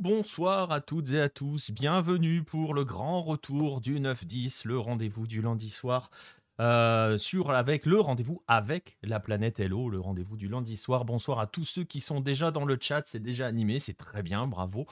bonsoir à toutes et à tous. Bienvenue pour le grand retour du 9-10, le rendez-vous du lundi soir. Avec le rendez-vous avec la planète Hello, le rendez-vous du lundi soir. Bonsoir à tous ceux qui sont déjà dans le chat, c'est déjà animé, c'est très bien, bravo.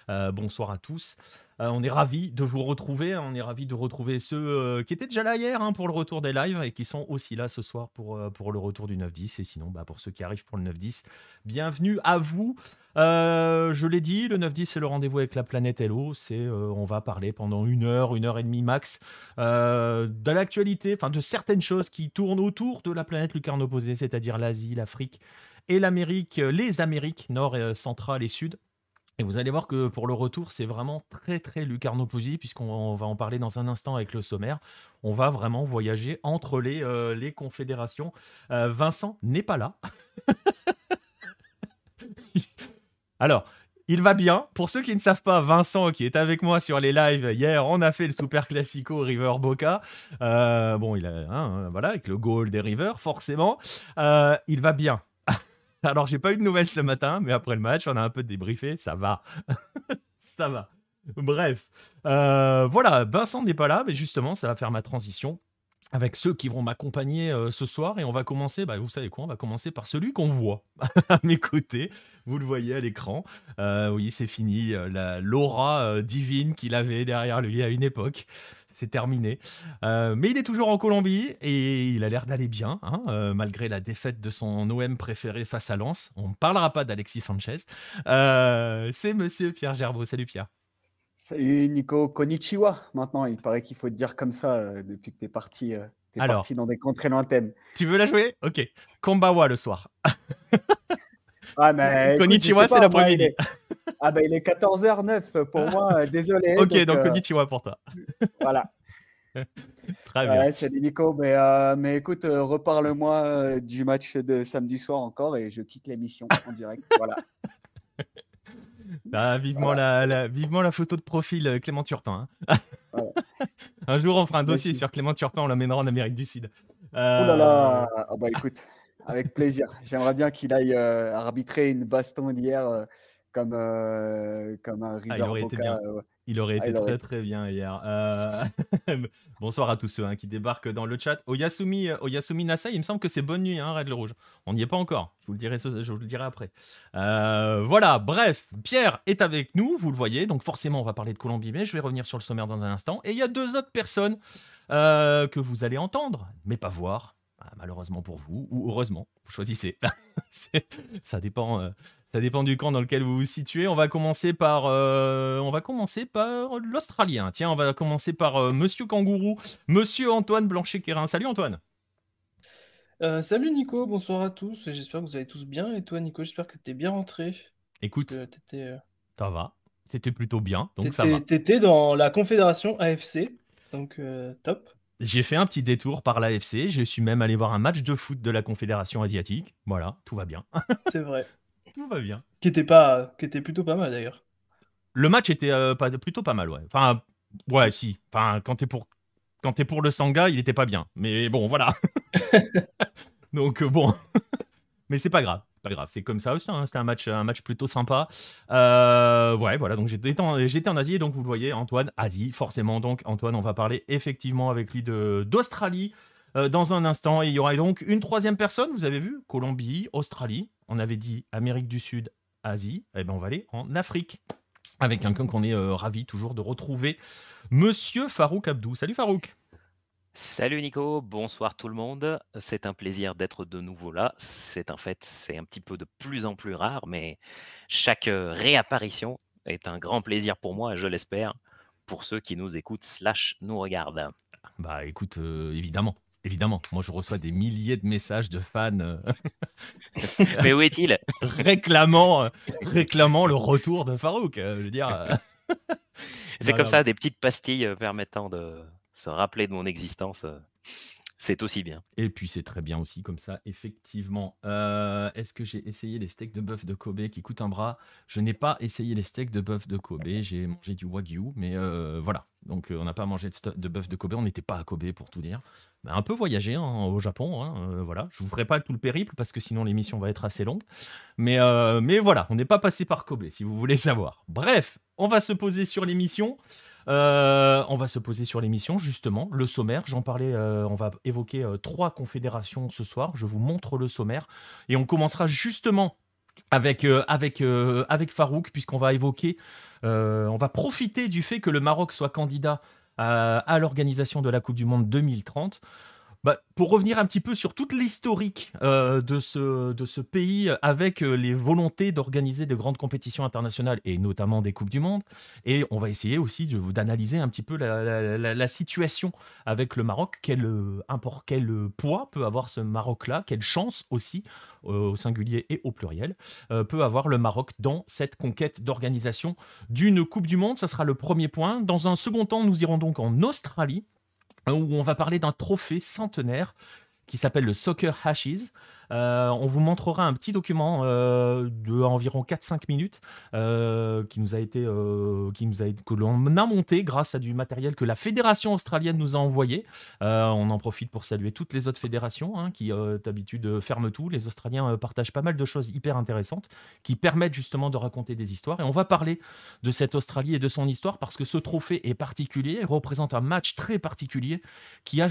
Bonsoir à tous. On est ravis de vous retrouver. On est ravis de retrouver ceux qui étaient déjà là hier pour le retour des lives et qui sont aussi là ce soir pour le retour du 9-10. Et sinon, pour ceux qui arrivent pour le 9-10, bienvenue à vous. Je l'ai dit, le 9-10, c'est le rendez-vous avec la planète Hello. On va parler pendant une heure et demie max de l'actualité, enfin de certaines choses qui tournent autour de la planète lucarne opposée, c'est-à-dire l'Asie, l'Afrique et l'Amérique, les Amériques nord, centrale et sud. Et vous allez voir que pour le retour, c'est vraiment très très lucarnoposie, puisqu'on va en parler dans un instant avec le sommaire. On va vraiment voyager entre les confédérations. Vincent n'est pas là. Alors, il va bien. Pour ceux qui ne savent pas, Vincent, qui est avec moi sur les lives hier, on a fait le Super Classico River Boca. Il a, voilà, avec le goal des River, forcément. Il va bien. Alors, j'ai pas eu de nouvelles ce matin, mais après le match, on a un peu débriefé. Ça va. Ça va. Bref. Voilà, Vincent n'est pas là, mais justement, ça va faire ma transition avec ceux qui vont m'accompagner ce soir. Et on va commencer, vous savez quoi, on va commencer par celui qu'on voit à mes côtés. Vous le voyez à l'écran. Oui, c'est fini. L'aura divine qu'il avait derrière lui à une époque. C'est terminé. Mais il est toujours en Colombie et il a l'air d'aller bien, malgré la défaite de son OM préféré face à Lens. On ne parlera pas d'Alexis Sanchez. C'est monsieur Pierre Gerbeau. Salut Pierre. Salut Nico, konnichiwa. Maintenant, il paraît qu'il faut te dire comme ça depuis que t'es Alors, parti dans des contrées lointaines. tu veux la jouer? Ok. Kombawa le soir. Ah, mais écoute, je Konnichiwa, sais c'est pas, moi, l'après-midi. il est 14h09 pour moi, désolé. Ok, Donc, donc konnichiwa pour toi. voilà. Très bien. Ouais, salut Nico, mais écoute, reparle-moi du match de samedi soir encore et je quitte l'émission en direct. Voilà. Vivement, Voilà. vivement la photo de profil Clément Turpin. Voilà. Un jour, on fera un dossier Merci. sur Clément Turpin, on l'amènera en Amérique du Sud. Oh là là, ah bah écoute, avec plaisir. J'aimerais bien qu'il aille arbitrer une baston d'hier comme un Il River aurait été Boca. bien. Il aurait Ah, été il aurait très été. très bien hier. Bonsoir à tous ceux qui débarquent dans le chat. Oyasumi Nasai, il me semble que c'est bonne nuit, Règle Rouge. On n'y est pas encore. Je vous le dirai après. Voilà, bref, Pierre est avec nous, vous le voyez. Donc forcément, on va parler de Colombie, mais je vais revenir sur le sommaire dans un instant. Et il y a deux autres personnes que vous allez entendre, mais pas voir. Malheureusement pour vous, ou heureusement, vous choisissez. Ça dépend. Ça dépend du camp dans lequel vous vous situez. On va commencer par l'Australien. Tiens, on va commencer par Monsieur Kangourou, Monsieur Antoine Blanchet-Quérin. Salut Antoine. Salut Nico, bonsoir à tous, et j'espère que vous allez tous bien. Et toi Nico, j'espère que t'es bien rentré. Parce Écoute, que ça va. C'était plutôt bien, donc ça va. t'étais dans la Confédération AFC, donc top. J'ai fait un petit détour par l'AFC. Je suis même allé voir un match de foot de la Confédération asiatique. Voilà, tout va bien. C'est vrai. Tout va bien. Qui était plutôt pas mal d'ailleurs. Le match était plutôt pas mal, ouais. Enfin, ouais, si. Enfin, quand t'es pour le Sangha, il était pas bien. Mais bon, voilà. Donc bon. Mais c'est pas grave, c'est pas grave, c'est comme ça aussi, c'était un match plutôt sympa. Ouais, voilà, donc j'étais en Asie, et donc vous le voyez, Antoine, Asie, forcément, donc Antoine, on va parler effectivement avec lui d'Australie dans un instant, et il y aura donc une troisième personne, vous avez vu, Colombie, Australie, on avait dit Amérique du Sud, Asie, et ben on va aller en Afrique, avec quelqu'un qu'on est ravi toujours de retrouver, Monsieur Farouk Abdou. Salut Farouk. Salut Nico, bonsoir tout le monde. C'est un plaisir d'être de nouveau là. C'est un fait, c'est un petit peu de plus en plus rare, mais chaque réapparition est un grand plaisir pour moi, je l'espère, pour ceux qui nous écoutent slash nous regardent. Bah écoute, évidemment. Évidemment, moi je reçois des milliers de messages de fans Mais où est-il? réclamant le retour de Farouk. Je veux dire. C'est Non, comme non. ça, des petites pastilles permettant de se rappeler de mon existence. C'est aussi bien. Et puis c'est très bien aussi comme ça, effectivement. Est-ce que j'ai essayé les steaks de bœuf de Kobe qui coûtent un bras? Je n'ai pas essayé les steaks de bœuf de Kobe, j'ai mangé du Wagyu, mais voilà. Donc on n'a pas mangé de bœuf de Kobe, on n'était pas à Kobe pour tout dire. Mais un peu voyagé hein, au Japon, hein, voilà. Je vous ferai pas tout le périple parce que sinon l'émission va être assez longue. Mais voilà, on n'est pas passé par Kobe si vous voulez savoir. Bref, on va se poser sur l'émission. Justement, le sommaire, j'en parlais, on va évoquer 3 confédérations ce soir, je vous montre le sommaire, et on commencera justement avec Farouk, puisqu'on va évoquer, on va profiter du fait que le Maroc soit candidat à l'organisation de la Coupe du Monde 2030. Pour revenir un petit peu sur toute l'historique de ce pays avec les volontés d'organiser de grandes compétitions internationales et notamment des Coupes du Monde. Et on va essayer aussi d'analyser un petit peu la situation avec le Maroc. Quel poids peut avoir ce Maroc-là? Quelle chance aussi, au singulier et au pluriel, peut avoir le Maroc dans cette conquête d'organisation d'une Coupe du Monde? Ça sera le premier point. Dans un second temps, nous irons donc en Australie, où on va parler d'un trophée centenaire qui s'appelle le Soccer Ashes. On vous montrera un petit document de environ 4-5 minutes que l'on a monté grâce à du matériel que la fédération australienne nous a envoyé. On en profite pour saluer toutes les autres fédérations hein, qui d'habitude ferment tout. Les Australiens partagent pas mal de choses hyper intéressantes qui permettent justement de raconter des histoires. Et on va parler de cette Australie et de son histoire parce que ce trophée est particulier, représente un match très particulier qui a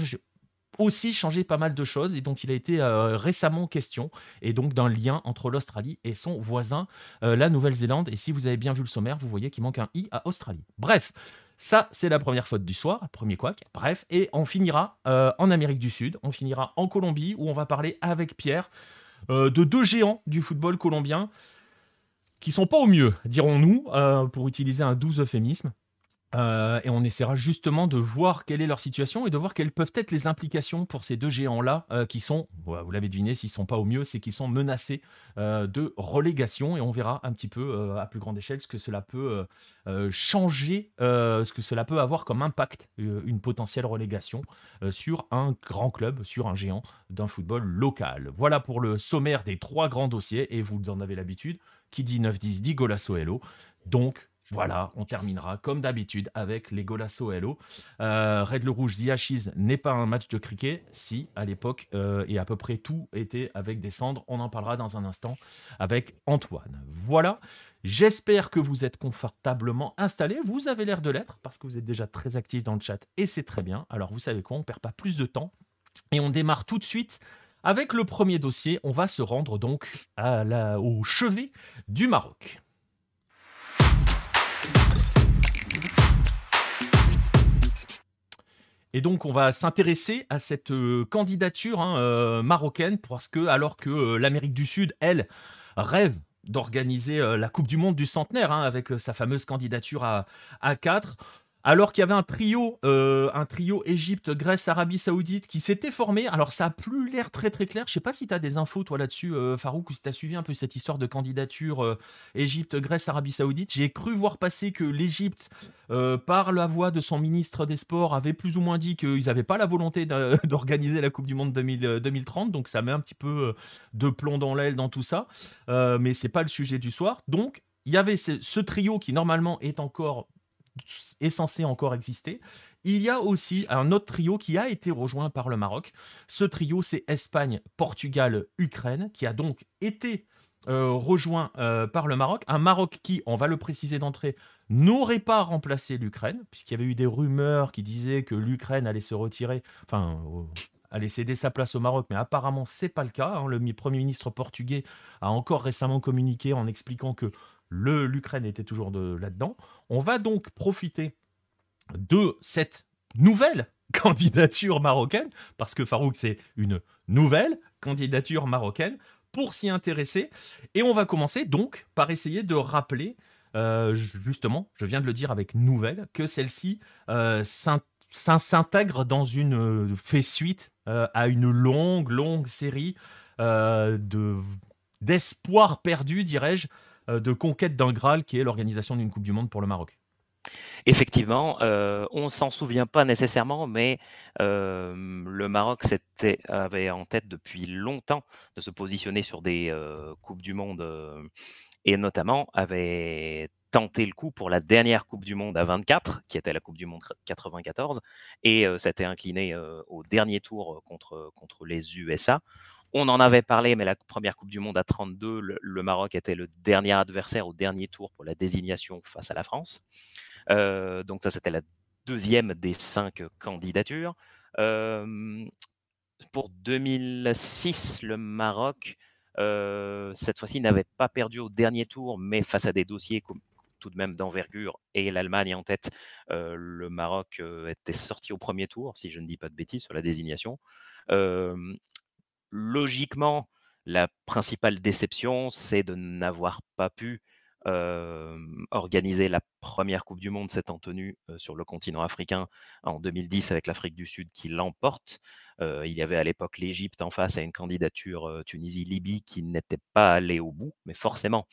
aussi changé pas mal de choses et dont il a été récemment question, et donc d'un lien entre l'Australie et son voisin, la Nouvelle-Zélande. Et si vous avez bien vu le sommaire, vous voyez qu'il manque un i à Australie. Bref, ça c'est la première faute du soir, le premier couac. Bref, et on finira en Amérique du Sud, on finira en Colombie, où on va parler avec Pierre de 2 géants du football colombien qui sont pas au mieux, dirons-nous, pour utiliser un doux euphémisme. Et on essaiera justement de voir quelle est leur situation et de voir quelles peuvent être les implications pour ces 2 géants-là qui sont, vous l'avez deviné, s'ils ne sont pas au mieux, c'est qu'ils sont menacés de relégation. Et on verra un petit peu à plus grande échelle ce que cela peut changer, ce que cela peut avoir comme impact, une potentielle relégation sur un grand club, sur un géant d'un football local. Voilà pour le sommaire des 3 grands dossiers, et vous en avez l'habitude, qui dit 9-10 dit Golasso Hello. Donc, voilà, on terminera comme d'habitude avec les Golasso Hello. Red le Rouge, The Ashes n'est pas un match de cricket. Si, à l'époque, et à peu près tout était avec des cendres. On en parlera dans un instant avec Antoine. Voilà, j'espère que vous êtes confortablement installés. Vous avez l'air de l'être parce que vous êtes déjà très actifs dans le chat et c'est très bien. Alors vous savez quoi, on ne perd pas plus de temps et on démarre tout de suite avec le premier dossier. On va se rendre donc au chevet du Maroc. Et donc, on va s'intéresser à cette candidature marocaine, parce que, alors que l'Amérique du Sud, elle, rêve d'organiser la Coupe du Monde du centenaire, hein, avec sa fameuse candidature à 4, alors qu'il y avait un trio Égypte, Grèce, Arabie Saoudite qui s'était formé. Alors ça a plus l'air très très clair. Je sais pas si tu as des infos toi là-dessus, Farouk, ou si tu as suivi un peu cette histoire de candidature Égypte, Grèce, Arabie Saoudite. J'ai cru voir passer que l'Égypte, par la voix de son ministre des Sports, avait plus ou moins dit qu'ils n'avaient pas la volonté d'organiser la Coupe du Monde 2030. Donc ça met un petit peu de plomb dans l'aile dans tout ça. Mais c'est pas le sujet du soir. Donc il y avait ce trio qui normalement est censé encore exister. Il y a aussi un autre trio qui a été rejoint par le Maroc. Ce trio, c'est Espagne, Portugal, Ukraine, qui a donc été rejoint par le Maroc. Un Maroc qui, on va le préciser d'entrée, n'aurait pas remplacé l'Ukraine, puisqu'il y avait eu des rumeurs qui disaient que l'Ukraine allait se retirer, allait céder sa place au Maroc, mais apparemment, c'est pas le cas. Hein. Le Premier ministre portugais a encore récemment communiqué en expliquant que l'Ukraine était toujours là-dedans. On va donc profiter de cette nouvelle candidature marocaine, parce que Farouk, c'est une nouvelle candidature marocaine, pour s'y intéresser. Et on va commencer donc par essayer de rappeler, justement, je viens de le dire avec nouvelle, que celle-ci s'intègre dans fait suite à une longue série d'espoirs perdus, dirais-je, de conquête d'un Graal qui est l'organisation d'une Coupe du Monde pour le Maroc. Effectivement, on s'en souvient pas nécessairement, mais le Maroc avait en tête depuis longtemps de se positionner sur des, coupes du monde, et notamment avait tenté le coup pour la dernière coupe du monde à 24, qui était la coupe du monde 94 et s'était incliné, au dernier tour, contre les USA. On en avait parlé, mais la première coupe du monde à 32, le Maroc était le dernier adversaire au dernier tour pour la désignation face à la France. Donc ça, c'était la deuxième des 5 candidatures. Pour 2006, le Maroc, cette fois-ci, n'avait pas perdu au dernier tour, mais face à des dossiers tout de même d'envergure et l'Allemagne en tête, le Maroc était sorti au premier tour, si je ne dis pas de bêtises, sur la désignation. Logiquement, la principale déception, c'est de n'avoir pas pu organiser la première Coupe du monde s'étant tenue sur le continent africain en 2010 avec l'Afrique du Sud qui l'emporte. Il y avait à l'époque l'Égypte en face à une candidature Tunisie-Libye qui n'était pas allée au bout, mais forcément,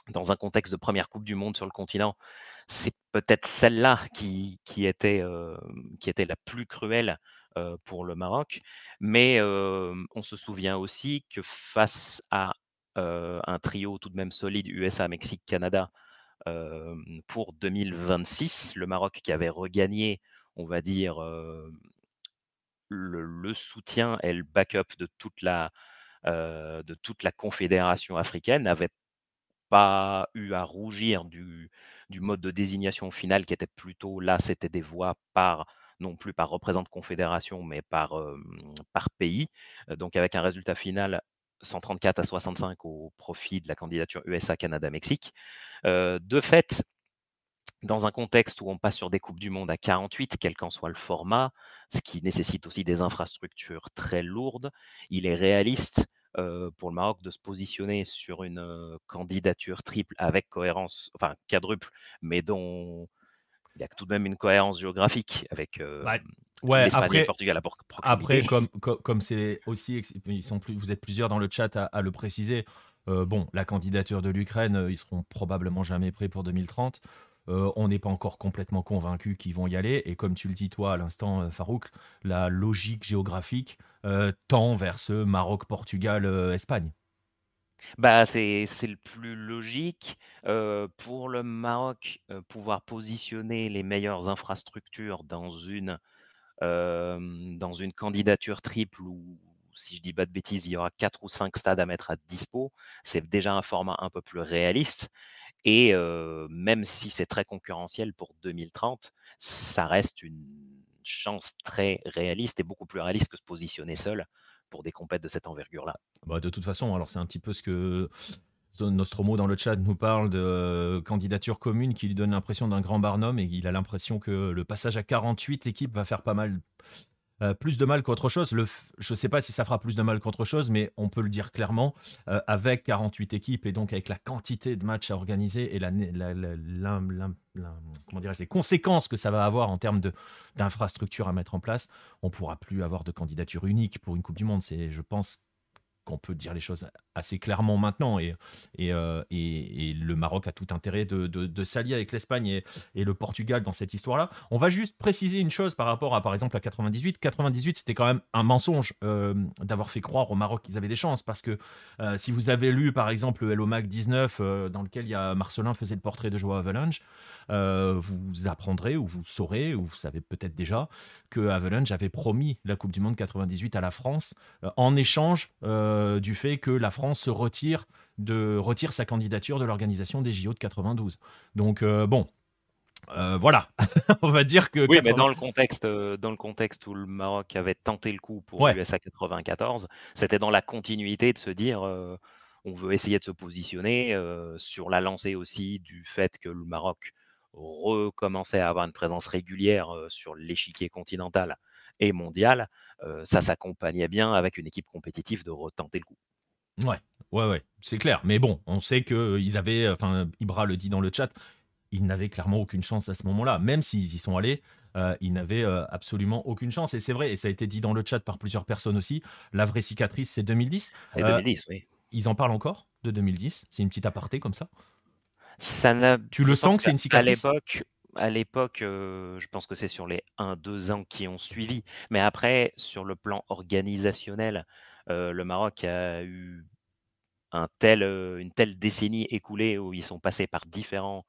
dans un contexte de première Coupe du monde sur le continent, c'est peut-être celle-là qui était la plus cruelle pour le Maroc. Mais on se souvient aussi que face à un trio tout de même solide, USA, Mexique, Canada, pour 2026, le Maroc qui avait regagné, on va dire, le soutien et le backup de toute la confédération africaine, n'avait pas eu à rougir du mode de désignation finale qui était plutôt là, c'était des voix non plus par représentante confédération, mais par pays. Donc avec un résultat final 134 à 65 au profit de la candidature USA, Canada, Mexique. De fait, dans un contexte où on passe sur des Coupes du monde à 48, quel qu'en soit le format, ce qui nécessite aussi des infrastructures très lourdes, il est réaliste pour le Maroc de se positionner sur une candidature triple avec cohérence, enfin quadruple, mais dont il y a tout de même une cohérence géographique avec Bah, ouais, l'Espagne et le après, Portugal à proximité. comme c'est aussi, vous êtes plusieurs dans le chat à le préciser. Bon, la candidature de l'Ukraine, ils seront probablement jamais prêts pour 2030. On n'est pas encore complètement convaincu qu'ils vont y aller. Et comme tu le dis toi à l'instant, Farouk, la logique géographique tend vers ce Maroc, Portugal, Espagne. Bah, c'est le plus logique. Pour le Maroc, pouvoir positionner les meilleures infrastructures dans une candidature triple où, si je dis pas de bêtises, il y aura 4 ou 5 stades à mettre à dispo, c'est déjà un format un peu plus réaliste et même si c'est très concurrentiel pour 2030, ça reste une chance très réaliste et beaucoup plus réaliste que se positionner seul pour des compètes de cette envergure-là. Bah, de toute façon, alors c'est un petit peu ce que Nostromo dans le chat nous parle de candidature commune qui lui donne l'impression d'un grand Barnum et il a l'impression que le passage à 48 équipes va faire pas mal plus de mal qu'autre chose. Je ne sais pas si ça fera plus de mal qu'autre chose, mais on peut le dire clairement, avec 48 équipes et donc avec la quantité de matchs à organiser et comment dirais-je, les conséquences que ça va avoir en termes d'infrastructures à mettre en place, on ne pourra plus avoir de candidature unique pour une Coupe du Monde. Je pense qu'on peut dire les choses assez clairement maintenant et le Maroc a tout intérêt de s'allier avec l'Espagne et le Portugal dans cette histoire-là. On va juste préciser une chose par rapport à, par exemple, à 98. 98, c'était quand même un mensonge d'avoir fait croire au Maroc qu'ils avaient des chances parce que si vous avez lu, par exemple, le Hello Mag 19 dans lequel il y a Marcelin faisait le portrait de Joao Havelange, vous apprendrez ou vous saurez ou vous savez peut-être déjà que Havelange avait promis la Coupe du Monde 98 à la France en échange du fait que la France se retire sa candidature de l'organisation des JO de 92. Donc bon, voilà, on va dire que... Oui, mais dans le contexte où le Maroc avait tenté le coup pour USA 94, c'était dans la continuité de se dire on veut essayer de se positionner sur la lancée aussi du fait que le Maroc recommençait à avoir une présence régulière sur l'échiquier continental et mondial. Ça s'accompagnait bien avec une équipe compétitive de retenter le coup. Ouais, c'est clair. Mais bon, on sait qu'ils avaient, enfin, Ibra le dit dans le chat, ils n'avaient clairement aucune chance à ce moment-là. Même s'ils y sont allés, ils n'avaient absolument aucune chance. Et c'est vrai, et ça a été dit dans le chat par plusieurs personnes aussi, la vraie cicatrice, c'est 2010. C'est 2010, oui. Ils en parlent encore de 2010 ? C'est une petite aparté comme ça ? Ça n'a Tu je le pense sens que c'est une qu'à cicatrice? l'époque, je pense que c'est sur les 1-2 ans qui ont suivi. Mais après, sur le plan organisationnel, le Maroc a eu une telle décennie écoulée où ils sont passés par différents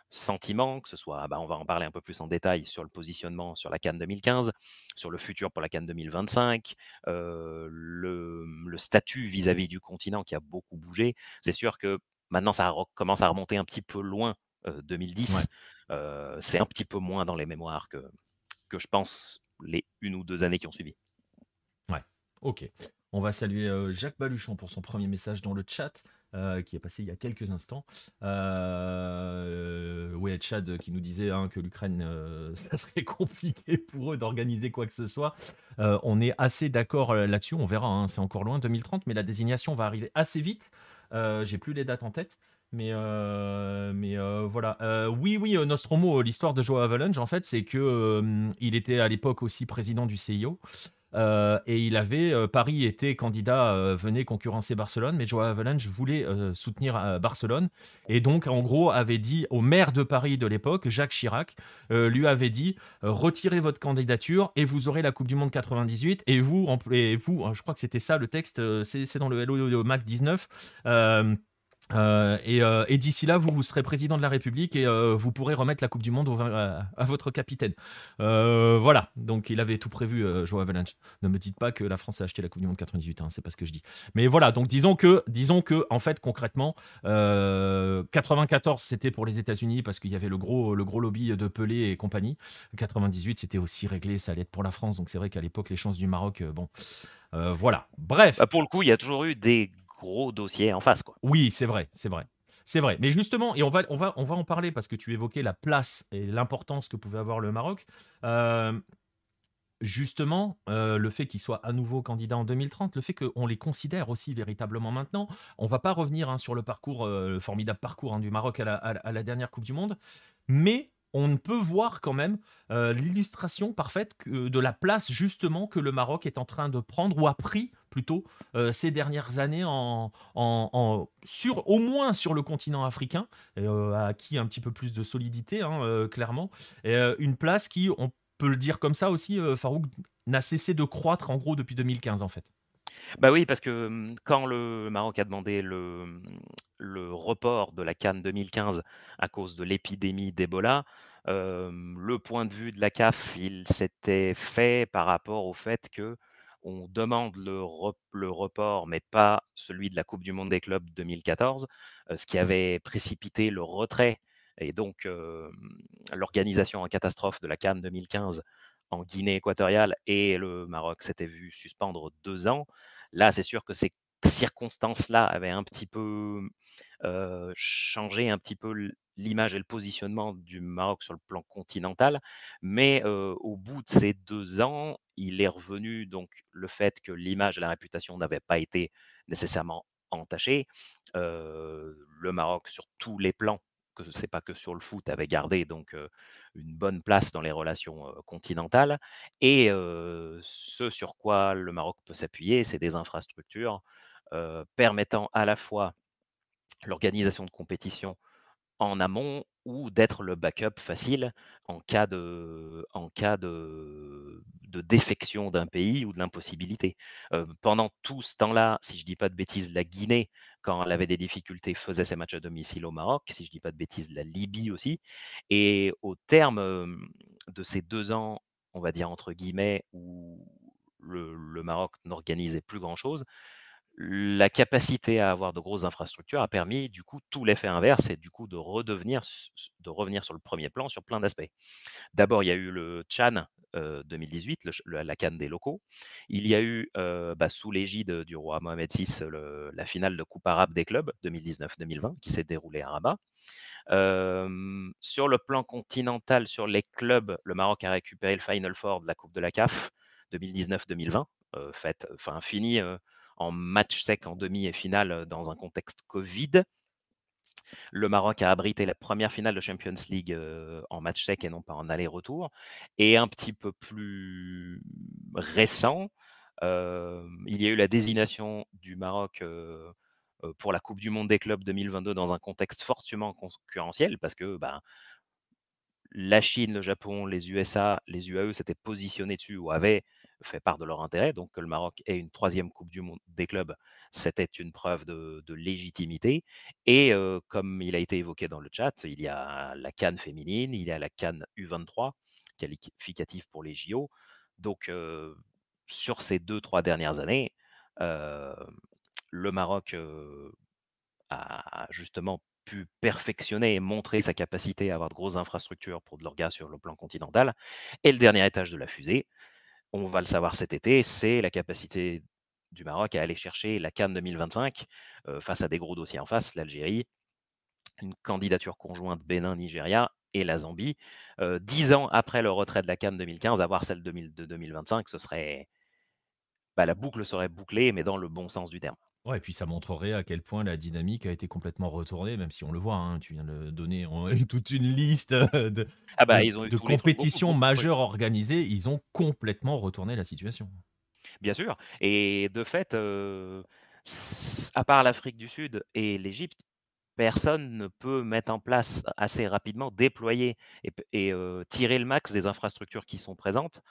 sentiments, que ce soit, on va en parler un peu plus en détail sur le positionnement sur la CAN 2015, sur le futur pour la CAN 2025, le statut vis-à-vis du continent qui a beaucoup bougé. C'est sûr que maintenant ça commence à remonter un petit peu loin, 2010. Ouais. C'est un petit peu moins dans les mémoires que je pense les 1 ou 2 années qui ont suivi. Ouais, ok. On va saluer Jacques Baluchon pour son premier message dans le chat, qui est passé il y a quelques instants. Ouais, Chad qui nous disait hein, que l'Ukraine, ça serait compliqué pour eux d'organiser quoi que ce soit. On est assez d'accord là-dessus, on verra, hein, c'est encore loin, 2030, mais la désignation va arriver assez vite. J'ai plus les dates en tête. Mais voilà. Oui, Nostromo, l'histoire de Joao Avalanche, en fait, c'est que il était à l'époque aussi président du CIO. Et il avait, Paris était candidat, venait concurrencer Barcelone, mais Joao Avalanche voulait soutenir Barcelone. Et donc, en gros, avait dit au maire de Paris de l'époque, Jacques Chirac, lui avait dit retirez votre candidature et vous aurez la Coupe du Monde 98. Et vous, je crois que c'était ça le texte, c'est dans le Hello de Mac 19. Et d'ici là, vous serez président de la République et vous pourrez remettre la Coupe du Monde à votre capitaine. Voilà, donc il avait tout prévu, Joao Avalanche. Ne me dites pas que la France a acheté la Coupe du Monde 98, hein, c'est pas ce que je dis. Mais voilà, donc disons que en fait, concrètement, 94 c'était pour les États-Unis parce qu'il y avait le gros lobby de Pelé et compagnie. 98 c'était aussi réglé, ça allait être pour la France, donc c'est vrai qu'à l'époque les chances du Maroc, voilà. Bref. Pour le coup, il y a toujours eu des gros dossiers en face, quoi. Oui, c'est vrai, c'est vrai. C'est vrai. Mais justement, et on va en parler parce que tu évoquais la place et l'importance que pouvait avoir le Maroc. Euh, Justement, le fait qu'ils soient à nouveau candidats en 2030, le fait qu'on les considère aussi véritablement maintenant, on va pas revenir hein, sur le parcours, le formidable parcours hein, du Maroc à la dernière Coupe du Monde, mais on peut voir quand même l'illustration parfaite de la place justement que le Maroc est en train de prendre ou a pris plutôt ces dernières années au moins sur le continent africain, a acquis un petit peu plus de solidité, hein, clairement, et, une place qui, on peut le dire comme ça aussi, Farouk, n'a cessé de croître en gros depuis 2015 en fait. Bah oui, parce que, quand le Maroc a demandé le report de la CAN 2015 à cause de l'épidémie d'Ebola, le point de vue de la CAF, il s'était fait par rapport au fait qu'on demande le report, mais pas celui de la coupe du monde des clubs 2014, ce qui avait précipité le retrait et donc l'organisation en catastrophe de la CAN 2015 en Guinée équatoriale et le Maroc s'était vu suspendre 2 ans. Là, c'est sûr que ces circonstances-là avaient un petit peu, changé un petit peu l'image et le positionnement du Maroc sur le plan continental. Mais, au bout de ces 2 ans, il est revenu donc le fait que l'image et la réputation n'avaient pas été nécessairement entachées. Le Maroc sur tous les plans, que c'est pas que sur le foot, avait gardé donc, une bonne place dans les relations, continentales. Et ce sur quoi le Maroc peut s'appuyer, c'est des infrastructures, permettant à la fois l'organisation de compétitions en amont ou d'être le backup facile en cas de défection d'un pays ou de l'impossibilité. Pendant tout ce temps-là, si je dis pas de bêtises, la Guinée, quand elle avait des difficultés, faisait ses matchs à domicile au Maroc. Si je dis pas de bêtises, la Libye aussi. Et au terme, de ces 2 ans, on va dire entre guillemets, où le Maroc n'organisait plus grand-chose, la capacité à avoir de grosses infrastructures a permis du coup tout l'effet inverse et du coup de revenir sur le premier plan sur plein d'aspects. D'abord, il y a eu le Tchad 2018, la CAN des locaux. Il y a eu sous l'égide du roi Mohamed VI la finale de Coupe arabe des clubs 2019-2020 qui s'est déroulée à Rabat. Sur le plan continental, sur les clubs, le Maroc a récupéré le Final Four de la Coupe de la CAF 2019-2020, fini en match sec en demi et finale dans un contexte Covid. Le Maroc a abrité la première finale de Champions League en match sec et non pas en aller-retour. Et un petit peu plus récent, il y a eu la désignation du Maroc pour la Coupe du monde des clubs 2022 dans un contexte fortement concurrentiel parce que, la Chine, le Japon, les USA, les UAE s'étaient positionnés dessus ou avaient fait part de leur intérêt. Donc que le Maroc ait une 3e Coupe du monde des clubs, c'était une preuve de légitimité. Et comme il a été évoqué dans le chat, il y a la CAN féminine, il y a la CAN U23, qualificative pour les JO. Donc sur ces 2-3 dernières années, euh, le Maroc a justement pu perfectionner et montrer sa capacité à avoir de grosses infrastructures pour de l'orga sur le plan continental. Et le dernier étage de la fusée, on va le savoir cet été, c'est la capacité du Maroc à aller chercher la CAN 2025 face à des gros dossiers en face, l'Algérie, une candidature conjointe Bénin-Nigeria et la Zambie. 10 ans après le retrait de la CAN 2015, avoir celle de 2025, ce serait, la boucle serait bouclée, mais dans le bon sens du terme. Ouais, et puis ça montrerait à quel point la dynamique a été complètement retournée, même si on le voit, hein, tu viens de donner toute une liste Ils ont eu de tous les trucs, beaucoup, compétitions beaucoup de trucs. majeures organisées. Ils ont complètement retourné la situation. Bien sûr. Et de fait, à part l'Afrique du Sud et l'Égypte, personne ne peut mettre en place assez rapidement, déployer et tirer le max des infrastructures qui sont présentes.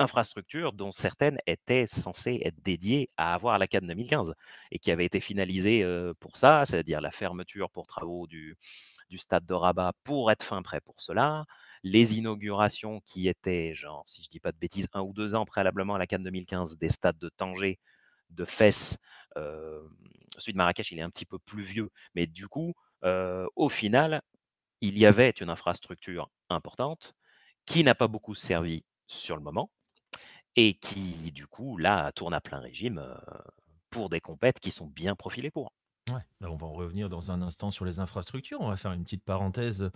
Infrastructures dont certaines étaient censées être dédiées à avoir la CAN 2015 et qui avaient été finalisées pour ça, c'est-à-dire la fermeture pour travaux du stade de Rabat pour être fin prêt pour cela, les inaugurations qui étaient, genre, si je dis pas de bêtises, 1 ou 2 ans préalablement à la CAN 2015, des stades de Tanger, de Fès, celui de Marrakech, il est un petit peu plus vieux, mais du coup, au final, il y avait une infrastructure importante qui n'a pas beaucoup servi sur le moment et qui, du coup, là, tourne à plein régime pour des compètes qui sont bien profilées pour. Ouais, on va en revenir dans un instant sur les infrastructures. On va faire une petite parenthèse.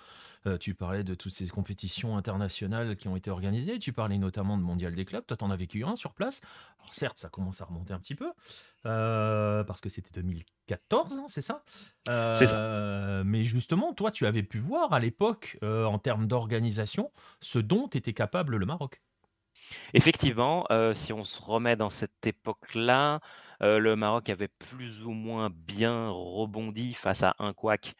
Tu parlais de toutes ces compétitions internationales qui ont été organisées. Tu parlais notamment de Mondial des clubs. Toi, tu en as vécu un sur place. Alors certes, ça commence à remonter un petit peu, parce que c'était 2014, hein, c'est ça. C'est ça. Mais justement, toi, tu avais pu voir à l'époque, en termes d'organisation, ce dont était capable le Maroc. Effectivement, si on se remet dans cette époque-là, le Maroc avait plus ou moins bien rebondi face à un couac,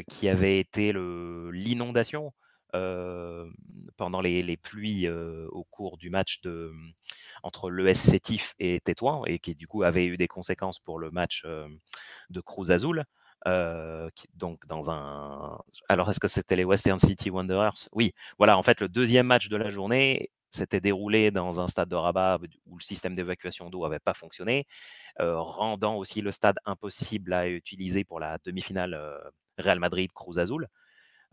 qui avait été l'inondation, pendant les pluies, au cours du match entre l'ES Sétif et Tétouan et qui du coup avait eu des conséquences pour le match, de Cruz Azul. Donc alors est-ce que c'était les Western City Wanderers? Oui, voilà, en fait, le 2e match de la journée s'était déroulé dans un stade de Rabat où le système d'évacuation d'eau n'avait pas fonctionné, rendant aussi le stade impossible à utiliser pour la demi-finale Real Madrid-Cruz Azul.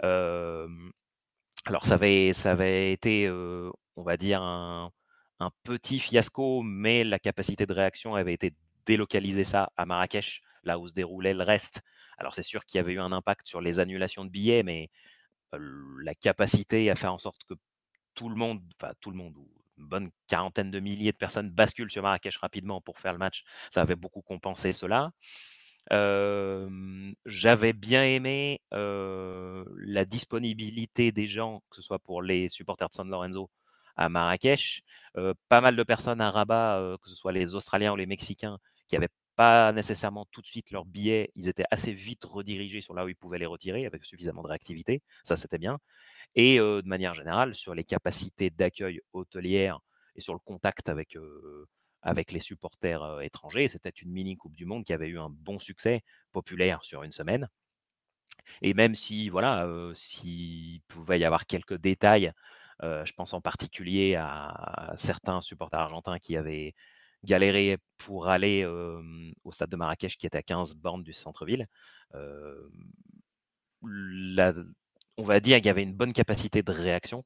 Alors ça avait été, on va dire, un petit fiasco, mais la capacité de réaction avait été délocaliser ça à Marrakech, là où se déroulait le reste. Alors c'est sûr qu'il y avait eu un impact sur les annulations de billets, mais la capacité à faire en sorte que tout le monde, ou une bonne quarantaine de milliers de personnes basculent sur Marrakech rapidement pour faire le match, ça avait beaucoup compensé cela. J'avais bien aimé la disponibilité des gens, que ce soit pour les supporters de San Lorenzo à Marrakech, pas mal de personnes à Rabat, que ce soit les Australiens ou les Mexicains, qui n'avaient pas nécessairement tout de suite leurs billets, ils étaient assez vite redirigés sur là où ils pouvaient les retirer avec suffisamment de réactivité, ça c'était bien. Et de manière générale, sur les capacités d'accueil hôtelières et sur le contact avec les supporters étrangers, c'était une mini Coupe du Monde qui avait eu un bon succès populaire sur une semaine. Et même si, voilà, s'il pouvait y avoir quelques détails, je pense en particulier à certains supporters argentins qui avaient galéré pour aller au stade de Marrakech qui était à 15 bornes du centre-ville. On va dire qu'il y avait une bonne capacité de réaction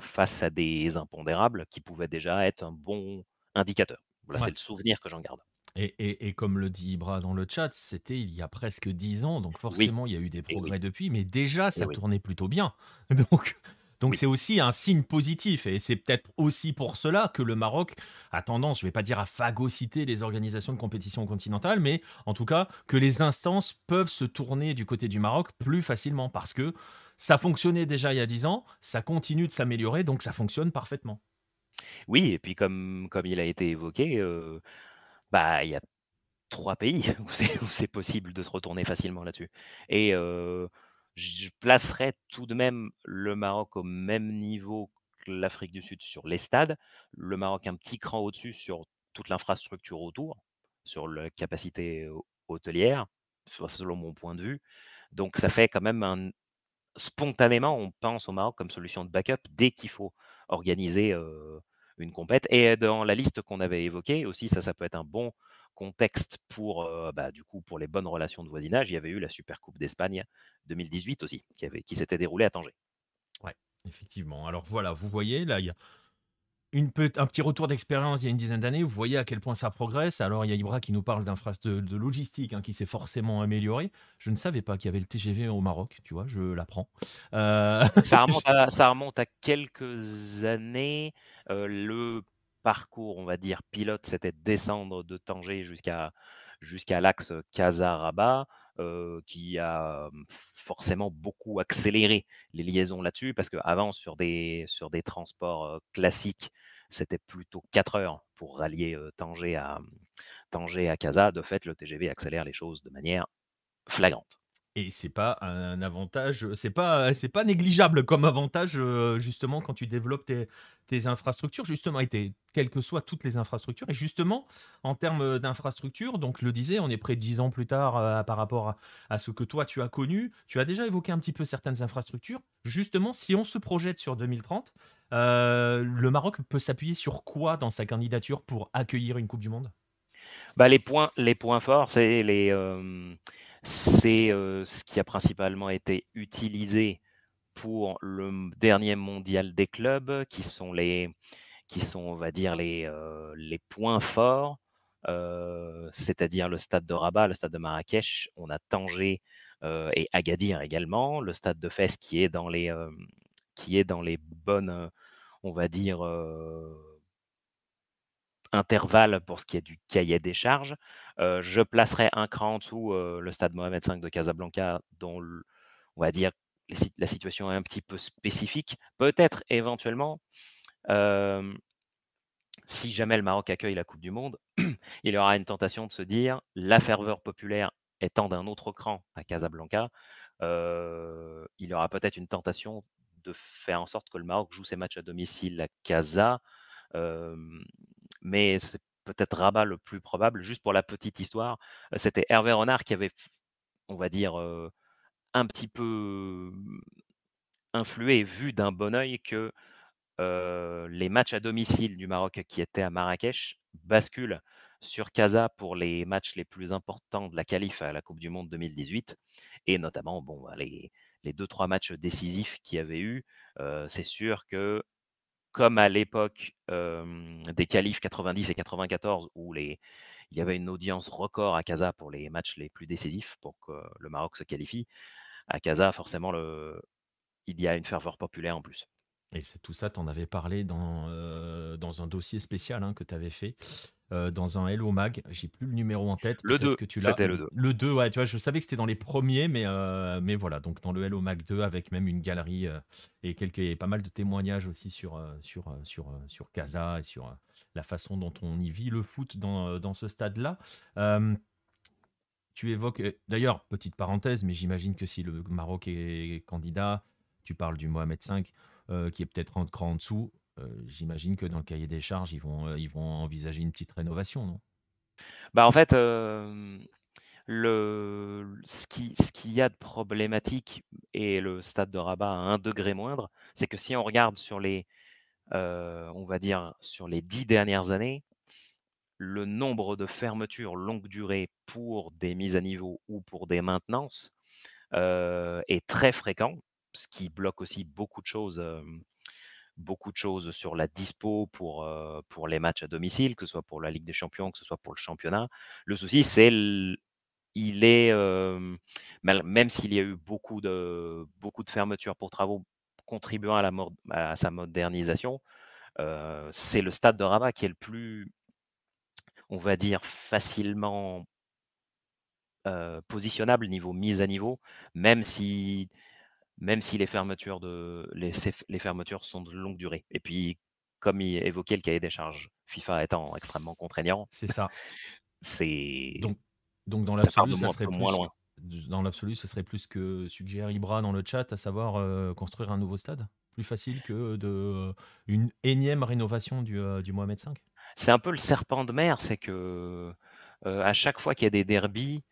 face à des impondérables qui pouvaient déjà être un bon indicateur. Voilà, c'est Ouais. le souvenir que j'en garde. Et comme le dit Ibra dans le chat, c'était il y a presque 10 ans, donc Oui, forcément il y a eu des et oui, progrès depuis, mais déjà et ça oui, tournait plutôt bien. Donc oui, c'est aussi un signe positif, et c'est peut-être aussi pour cela que le Maroc a tendance, je ne vais pas dire à phagocyter les organisations de compétition continentale, mais en tout cas que les instances peuvent se tourner du côté du Maroc plus facilement, parce que ça fonctionnait déjà il y a 10 ans, ça continue de s'améliorer, donc ça fonctionne parfaitement. oui, et puis comme il a été évoqué, il y a 3 pays où c'est possible de se retourner facilement là-dessus et je placerais tout de même le Maroc au même niveau que l'Afrique du Sud sur les stades. Le Maroc un petit cran au-dessus sur toute l'infrastructure autour, sur la capacité hôtelière, selon mon point de vue. Donc ça fait quand même spontanément, on pense au Maroc comme solution de backup dès qu'il faut organiser, une compète et dans la liste qu'on avait évoquée aussi, ça peut être un bon contexte pour, du coup, pour les bonnes relations de voisinage. Il y avait eu la Super Coupe d'Espagne 2018 aussi, qui s'était déroulée à Tanger. Ouais, effectivement. Alors voilà, vous voyez, là, il y a un petit retour d'expérience il y a une dizaine d'années. Vous voyez à quel point ça progresse. Alors, il y a Ibra qui nous parle de logistique qui s'est forcément amélioré. Je ne savais pas qu'il y avait le TGV au Maroc, tu vois, je l'apprends. Ça remonte à quelques années. Le parcours, on va dire, pilote, c'était de descendre de Tanger jusqu'à l'axe Casa-Rabat, qui a forcément beaucoup accéléré les liaisons là-dessus, parce qu'avant, sur des transports classiques, c'était plutôt 4 heures pour rallier Tanger à Casa. De fait, le TGV accélère les choses de manière flagrante. Et c'est pas un avantage, c'est pas négligeable comme avantage, justement, quand tu développes tes infrastructures, justement, quelles que soient toutes les infrastructures. Et justement, en termes d'infrastructures, donc je le disais, on est près de 10 ans plus tard par rapport à ce que toi tu as connu. Tu as déjà évoqué un petit peu certaines infrastructures. Justement, si on se projette sur 2030, le Maroc peut s'appuyer sur quoi dans sa candidature pour accueillir une Coupe du Monde? Les points forts, c'est ce qui a principalement été utilisé pour le dernier mondial des clubs, on va dire, les points forts, c'est-à-dire le stade de Rabat, le stade de Marrakech. On a Tanger et Agadir également, le stade de Fès qui est dans les bonnes, on va dire, intervalle pour ce qui est du cahier des charges. Je placerai un cran en dessous, le stade Mohamed V de Casablanca, dont on va dire la situation est un petit peu spécifique. Peut-être éventuellement, si jamais le Maroc accueille la Coupe du Monde, il y aura une tentation de se dire la ferveur populaire étant d'un autre cran à Casablanca, il y aura peut-être une tentation de faire en sorte que le Maroc joue ses matchs à domicile à Casa. Mais c'est peut-être Rabat le plus probable. Juste pour la petite histoire, c'était Hervé Renard qui avait, on va dire, un petit peu influé et vu d'un bon œil que les matchs à domicile du Maroc qui étaient à Marrakech basculent sur Casa pour les matchs les plus importants de la qualif à la Coupe du monde 2018 et notamment les 2-3 matchs décisifs qu'il y avait eu. C'est sûr que comme à l'époque, des qualifs 90 et 94 où il y avait une audience record à Casa pour les matchs les plus décisifs pour que le Maroc se qualifie. À Casa, forcément, il y a une ferveur populaire en plus. Et c'est tout ça, tu en avais parlé dans un dossier spécial que tu avais fait, dans un Hello Mag. J'ai plus le numéro en tête, Le peut-être 2, que tu l'as. c'était le 2. Le 2, ouais, tu vois, je savais que c'était dans les premiers, mais voilà, donc dans le Hello Mag 2, avec même une galerie et pas mal de témoignages aussi sur Casa et sur la façon dont on y vit le foot dans ce stade-là. Tu évoques, d'ailleurs, petite parenthèse, mais j'imagine que si le Maroc est candidat, tu parles du Mohamed V, qui est peut-être un cran en dessous. J'imagine que dans le cahier des charges, ils vont envisager une petite rénovation, non? En fait, ce qu'il y a de problématique et le stade de Rabat à un degré moindre, c'est que si on regarde on va dire sur les 10 dernières années, le nombre de fermetures longue durée pour des mises à niveau ou pour des maintenances, est très fréquent, ce qui bloque aussi beaucoup de choses sur la dispo pour les matchs à domicile, que ce soit pour la Ligue des champions, que ce soit pour le championnat. Le souci, c'est il est, même s'il y a eu beaucoup de fermetures pour travaux contribuant à sa modernisation, c'est le stade de Rabat qui est le plus, on va dire, facilement positionnable niveau mise à niveau, même si les fermetures sont de longue durée. Et puis, comme il évoquait le cahier des charges FIFA étant extrêmement contraignant, C'est ça. c'est Donc, donc dans ça part l'absolu, de ça un serait peu moins plus, loin. dans l'absolu, ce serait plus que suggère Ibra dans le chat, à savoir construire un nouveau stade. Plus facile que une énième rénovation du Mohamed V. C'est un peu le serpent de mer, c'est que à chaque fois qu'il y a des derbies,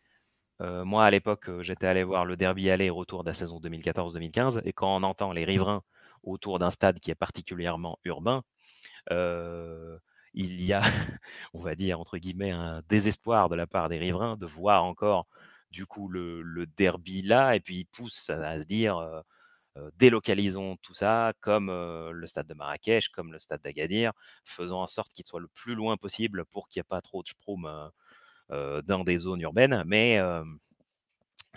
moi à l'époque, j'étais allé voir le derby aller-retour de la saison 2014-2015, et quand on entend les riverains autour d'un stade qui est particulièrement urbain, euh, il y a, on va dire entre guillemets, un désespoir de la part des riverains de voir encore du coup le derby là, et puis ils poussent à se dire délocalisons tout ça, comme le stade de Marrakech, comme le stade d'Agadir, faisant en sorte qu'il soit le plus loin possible pour qu'il n'y ait pas trop de schtroumpfs dans des zones urbaines.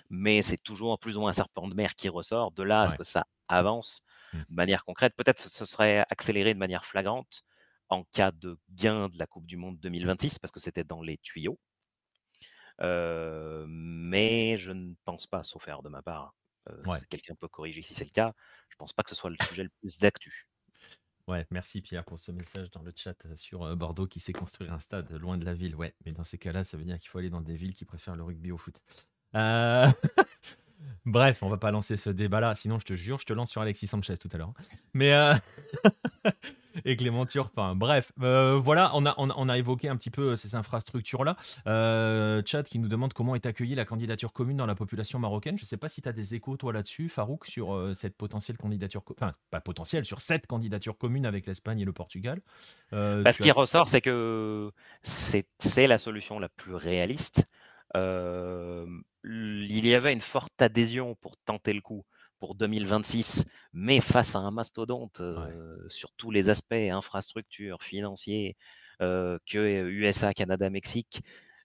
Mais c'est toujours plus ou moins un serpent de mer qui ressort. De là à ce Ouais. que ça avance Mm. de manière concrète, peut-être ce serait accéléré de manière flagrante en cas de gain de la Coupe du Monde 2026, parce que c'était dans les tuyaux. Mais je ne pense pas, sauf erreur de ma part, Ouais. quelqu'un peut corriger si c'est le cas, je ne pense pas que ce soit le sujet le plus d'actu. Ouais, merci Pierre pour ce message dans le chat sur Bordeaux qui sait construire un stade loin de la ville. Ouais, mais dans ces cas-là, ça veut dire qu'il faut aller dans des villes qui préfèrent le rugby au foot. Euh, Bref, on va pas lancer ce débat-là, sinon je te jure, je te lance sur Alexis Sanchez tout à l'heure. Mais et Clément Turpin. Bref, voilà, on a évoqué un petit peu ces infrastructures-là. Chad qui nous demande comment est accueillie la candidature commune dans la population marocaine. Je sais pas si tu as des échos, toi, là-dessus, Farouk, sur cette potentielle candidature, enfin, pas potentielle, sur cette candidature commune avec l'Espagne et le Portugal. Ce Tu qui as... ressort, c'est que c'est la solution la plus réaliste. Il y avait une forte adhésion pour tenter le coup pour 2026, mais face à un mastodonte Ouais, sur tous les aspects, infrastructures, financiers, que USA, Canada, Mexique,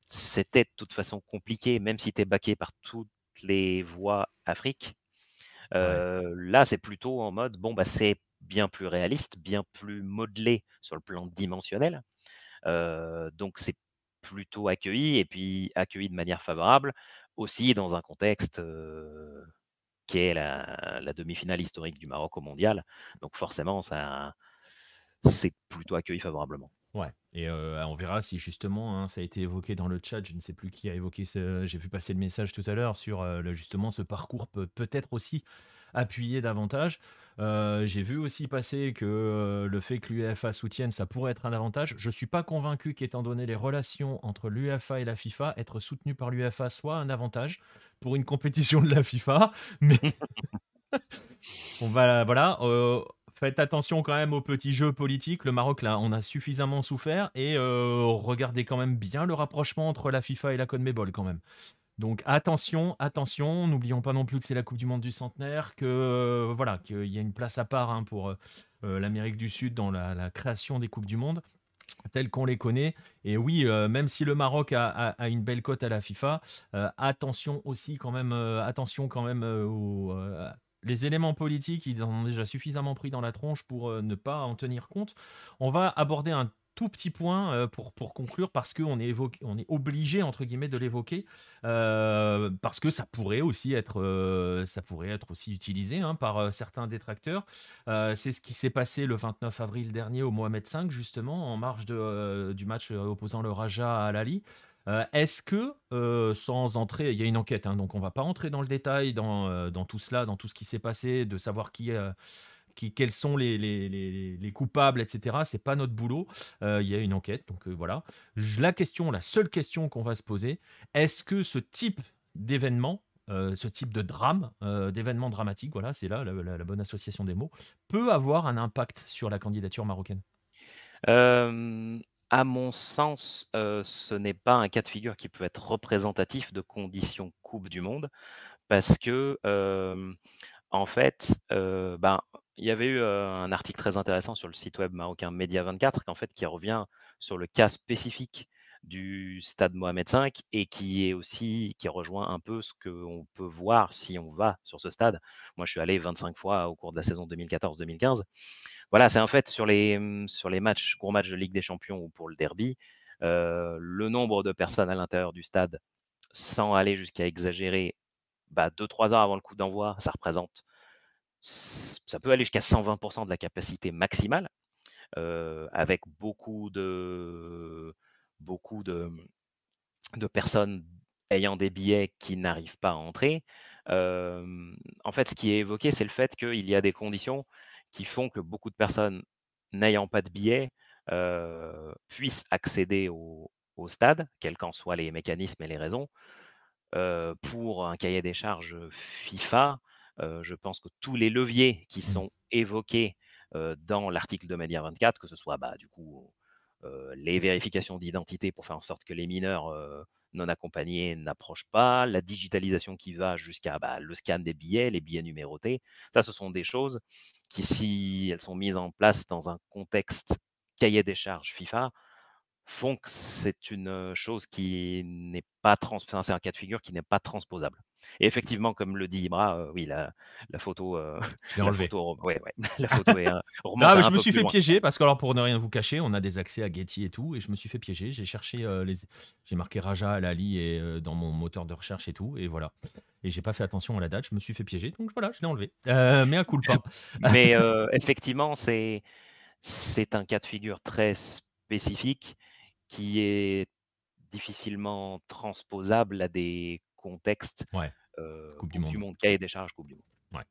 c'était de toute façon compliqué, même si tu es baqué par toutes les voies Afrique. ouais, Là, c'est plutôt en mode, bon, bah, c'est bien plus réaliste, bien plus modelé sur le plan dimensionnel. Donc, c'est plutôt accueilli, et puis accueilli de manière favorable, aussi dans un contexte qui est la demi-finale historique du Maroc au mondial. Donc, forcément, c'est plutôt accueilli favorablement. ouais. Et on verra si justement, hein, ça a été évoqué dans le chat, je ne sais plus qui a évoqué ce... J'ai vu passer le message tout à l'heure sur justement ce parcours peut peut-être aussi appuyer davantage. J'ai vu aussi passer que le fait que l'UEFA soutienne, ça pourrait être un avantage. Je ne suis pas convaincu qu'étant donné les relations entre l'UEFA et la FIFA, être soutenu par l'UEFA soit un avantage pour une compétition de la FIFA. Mais on va, voilà, faites attention quand même aux petits jeux politiques. Le Maroc, là, on a suffisamment souffert et regardez quand même bien le rapprochement entre la FIFA et la CONMEBOL quand même. Donc attention, attention, n'oublions pas non plus que c'est la Coupe du Monde du centenaire, que voilà, qu'il y a une place à part, hein, pour l'Amérique du Sud dans la création des Coupes du Monde telles qu'on les connaît. Et oui, même si le Maroc a une belle cote à la FIFA, attention quand même aux les éléments politiques, ils en ont déjà suffisamment pris dans la tronche pour ne pas en tenir compte. On va aborder un tout petit point pour conclure parce on est obligé entre guillemets de l'évoquer parce que ça pourrait être aussi utilisé, hein, par certains détracteurs. C'est ce qui s'est passé le 29 avril dernier au Mohamed V, justement, en marge du match opposant le Raja à Al-Ahly. Est-ce que, sans entrer, il y a une enquête, hein, donc on ne va pas entrer dans le détail, dans tout cela, dans tout ce qui s'est passé, de savoir quels sont les coupables, etc. C'est pas notre boulot. Il y a une enquête, donc voilà. La seule question qu'on va se poser, est-ce que ce type d'événement, ce type de drame, d'événement dramatique, voilà, c'est là la bonne association des mots, peut avoir un impact sur la candidature marocaine? À mon sens, ce n'est pas un cas de figure qui peut être représentatif de conditions coupe du monde, parce que, en fait, ben, il y avait eu, un article très intéressant sur le site web marocain Média24 qui revient sur le cas spécifique du stade Mohamed V, et qui rejoint un peu ce qu'on peut voir si on va sur ce stade. Moi, je suis allé 25 fois au cours de la saison 2014-2015. Voilà, c'est en fait sur les gros matchs de Ligue des Champions ou pour le derby, le nombre de personnes à l'intérieur du stade, sans aller jusqu'à exagérer, 2-3 heures avant le coup d'envoi, ça peut aller jusqu'à 120 de la capacité maximale, avec beaucoup de de personnes ayant des billets qui n'arrivent pas à entrer. En fait, ce qui est évoqué, c'est le fait qu'il y a des conditions qui font que beaucoup de personnes n'ayant pas de billets, puissent accéder au stade, quels qu'en soient les mécanismes et les raisons. Pour un cahier des charges, FIFA, je pense que tous les leviers qui Mmh. sont évoqués, dans l'article de Média 24, que ce soit, du coup, les vérifications d'identité pour faire en sorte que les mineurs, non accompagnés n'approchent pas, la digitalisation qui va jusqu'à, le scan des billets, les billets numérotés. Ça, ce sont des choses qui, si elles sont mises en place dans un contexte cahier des charges FIFA, font que c'est une, chose qui n'est pas enfin, c'est un cas de figure qui n'est pas transposable. Et effectivement, comme le dit Ibra, oui, la photo, Je l'ai la enlevé. photo ouais, la photo remonte Ah, mais je un me peu suis plus fait loin. piéger parce que, alors, pour ne rien vous cacher, on a des accès à Getty et tout, et je me suis fait piéger. J'ai cherché j'ai marqué Raja Al Ali et dans mon moteur de recherche et tout, et voilà. Et j'ai pas fait attention à la date. Je me suis fait piéger, donc voilà, je l'ai enlevé. Mais à culpa. Mais effectivement, c'est un cas de figure très spécifique qui est difficilement transposable à des contextes, Ouais, Coupe du coupe du Monde. monde, cahier des charges coupe du monde. Ouais.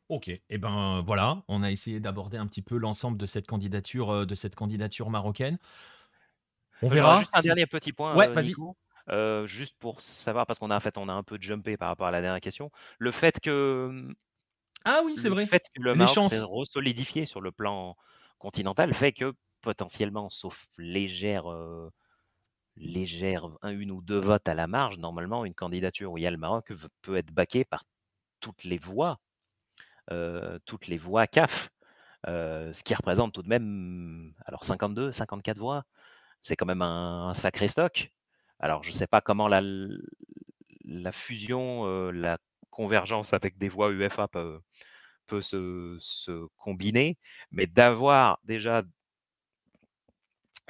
Ok, et ben voilà, on a essayé d'aborder un petit peu l'ensemble de cette candidature marocaine. On J'aurais verra juste un si. dernier petit point, Ouais, vas-y. Nico, juste pour savoir parce qu'on a un peu jumpé par rapport à la dernière question. Le fait que, Ah oui, c'est vrai. le Les Maroc s'est chances. resolidifié sur le plan continental fait que potentiellement, sauf une ou 2 votes à la marge, normalement une candidature où il y a le Maroc peut être backée par toutes les voix CAF, ce qui représente tout de même, alors 52-54 voix, c'est quand même un sacré stock. Alors je ne sais pas comment la fusion, la convergence avec des voix UEFA peut se combiner, mais d'avoir déjà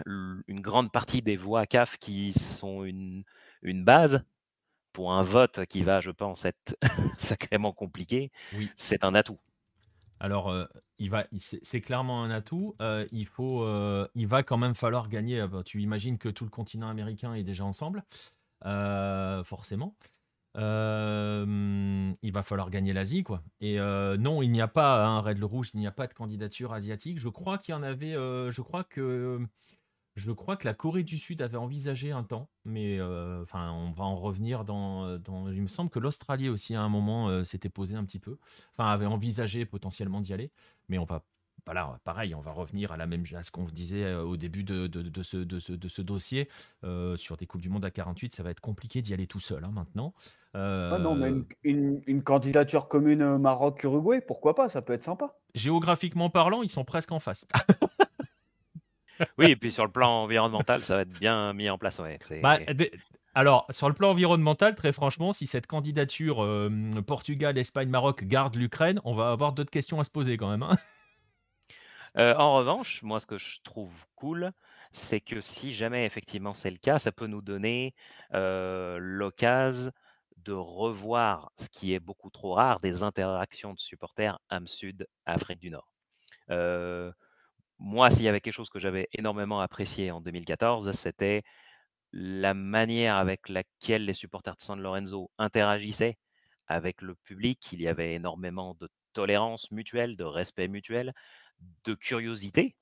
une grande partie des voix CAF qui sont une base pour un vote qui va, je pense, être sacrément compliqué, Oui. c'est un atout. Alors, c'est clairement un atout. Il va quand même falloir gagner. Tu imagines que tout le continent américain est déjà ensemble, forcément. Il va falloir gagner l'Asie, quoi. Et non, il n'y a pas un Red le Rouge, il n'y a pas de candidature asiatique. Je crois qu'il y en avait. Je crois que la Corée du Sud avait envisagé un temps, mais enfin, on va en revenir il me semble que l'Australie aussi, à un moment, s'était posé un petit peu. Enfin, avait envisagé potentiellement d'y aller. Mais on va. Voilà, pareil, on va revenir à ce qu'on disait au début de ce dossier. Sur des Coupes du Monde à 48, ça va être compliqué d'y aller tout seul, hein, maintenant. Ah non, mais Euh, une candidature commune Maroc-Uruguay, pourquoi pas? Ça peut être sympa. Géographiquement parlant, ils sont presque en face. Oui, et puis sur le plan environnemental, ça va être bien mis en place, ouais. Bah, alors, sur le plan environnemental, très franchement, si cette candidature Portugal, Espagne, Maroc garde l'Ukraine, on va avoir d'autres questions à se poser quand même, hein. En revanche, moi, ce que je trouve cool, c'est que si jamais effectivement c'est le cas, ça peut nous donner, l'occasion de revoir, ce qui est beaucoup trop rare, des interactions de supporters âme sud, Afrique du Nord. Heu, Moi, s'il y avait quelque chose que j'avais énormément apprécié en 2014, c'était la manière avec laquelle les supporters de San Lorenzo interagissaient avec le public. Il y avait énormément de tolérance mutuelle, de respect mutuel, de curiosité,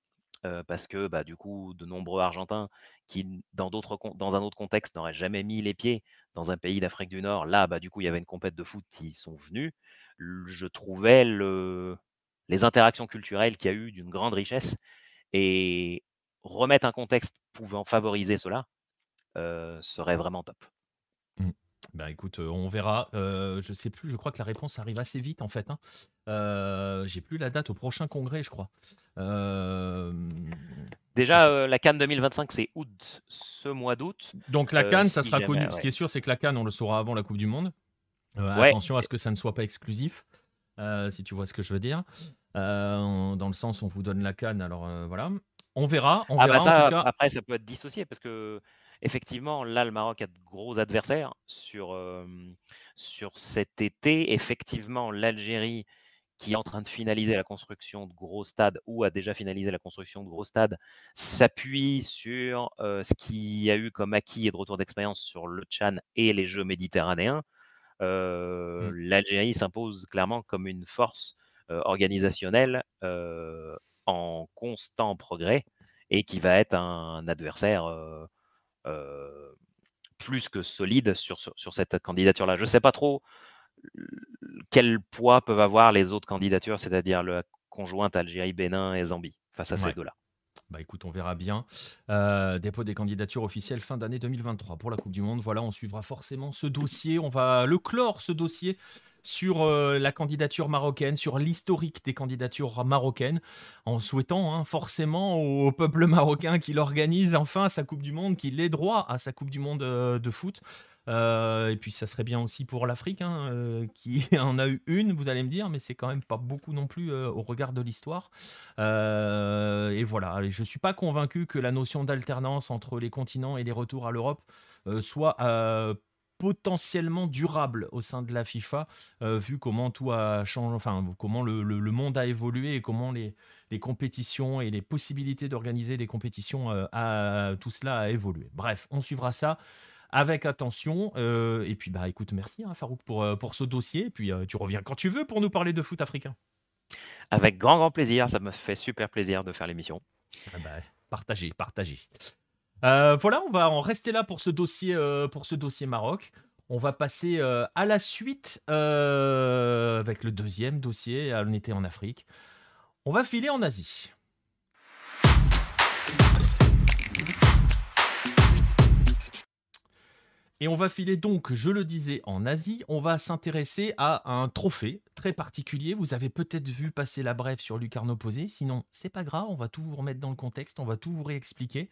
parce que, du coup, de nombreux Argentins qui, dans un autre contexte, n'auraient jamais mis les pieds dans un pays d'Afrique du Nord, là, du coup, il y avait une compète de foot qui sont venus. Je trouvais les interactions culturelles qu'il y a eu d'une grande richesse et remettre un contexte pouvant favoriser cela, serait vraiment top. Mm. Bah écoute, on verra. Je sais plus, je crois que la réponse arrive assez vite en fait, hein. J'ai plus la date au prochain congrès, je crois. Je Déjà, sais- la CAN 2025, c'est août, ce mois d'août. Donc la CAN, ça Si sera jamais, connu. Ce ouais. qui est sûr, c'est que la CAN, on le saura avant la Coupe du Monde. Ouais, Attention à ce que ça ne soit pas exclusif, si tu vois ce que je veux dire. Dans le sens, on vous donne la CAN, alors voilà. On verra en tout ça, cas. après, ça peut être dissocié parce que effectivement, là, le Maroc a de gros adversaires sur cet été. Effectivement, l'Algérie qui est en train de finaliser la construction de gros stades ou a déjà finalisé la construction de gros stades, s'appuie sur ce qu'il y a eu comme acquis et de retour d'expérience sur le Tchad et les Jeux méditerranéens. L'Algérie s'impose clairement comme une force organisationnelle en constant progrès et qui va être un adversaire plus que solide sur cette candidature-là. Je ne sais pas trop quel poids peuvent avoir les autres candidatures, c'est-à-dire la conjointe Algérie, Bénin et Zambie, face à ces deux-là. Bah écoute, on verra bien. Dépôt des candidatures officielles fin d'année 2023 pour la Coupe du Monde. Voilà, on suivra forcément ce dossier. On va le clore, ce dossier, sur la candidature marocaine, sur l'historique des candidatures marocaines, en souhaitant forcément au peuple marocain qu'il organise enfin sa Coupe du Monde, qu'il ait droit à sa Coupe du Monde de foot. Et puis ça serait bien aussi pour l'Afrique, qui en a eu une, vous allez me dire, mais c'est quand même pas beaucoup non plus au regard de l'histoire. Et voilà, je ne suis pas convaincu que la notion d'alternance entre les continents et les retours à l'Europe soit potentiellement durable au sein de la FIFA, vu comment tout a changé, enfin comment le monde a évolué et comment les compétitions et les possibilités d'organiser des compétitions, tout cela a évolué. Bref, on suivra ça avec attention. Et puis, bah, écoute, merci Farouk pour ce dossier. Et puis, tu reviens quand tu veux pour nous parler de foot africain. Avec grand plaisir. Ça me fait super plaisir de faire l'émission. Ah bah, partagez. Voilà, on va en rester là pour ce dossier Maroc. On va passer à la suite avec le deuxième dossier. On était en Afrique. On va filer en Asie. Et on va filer donc, je le disais, en Asie. On va s'intéresser à un trophée très particulier. Vous avez peut-être vu passer la brève sur Lucarno Posé. Sinon, c'est pas grave, on va tout vous remettre dans le contexte, on va tout vous réexpliquer.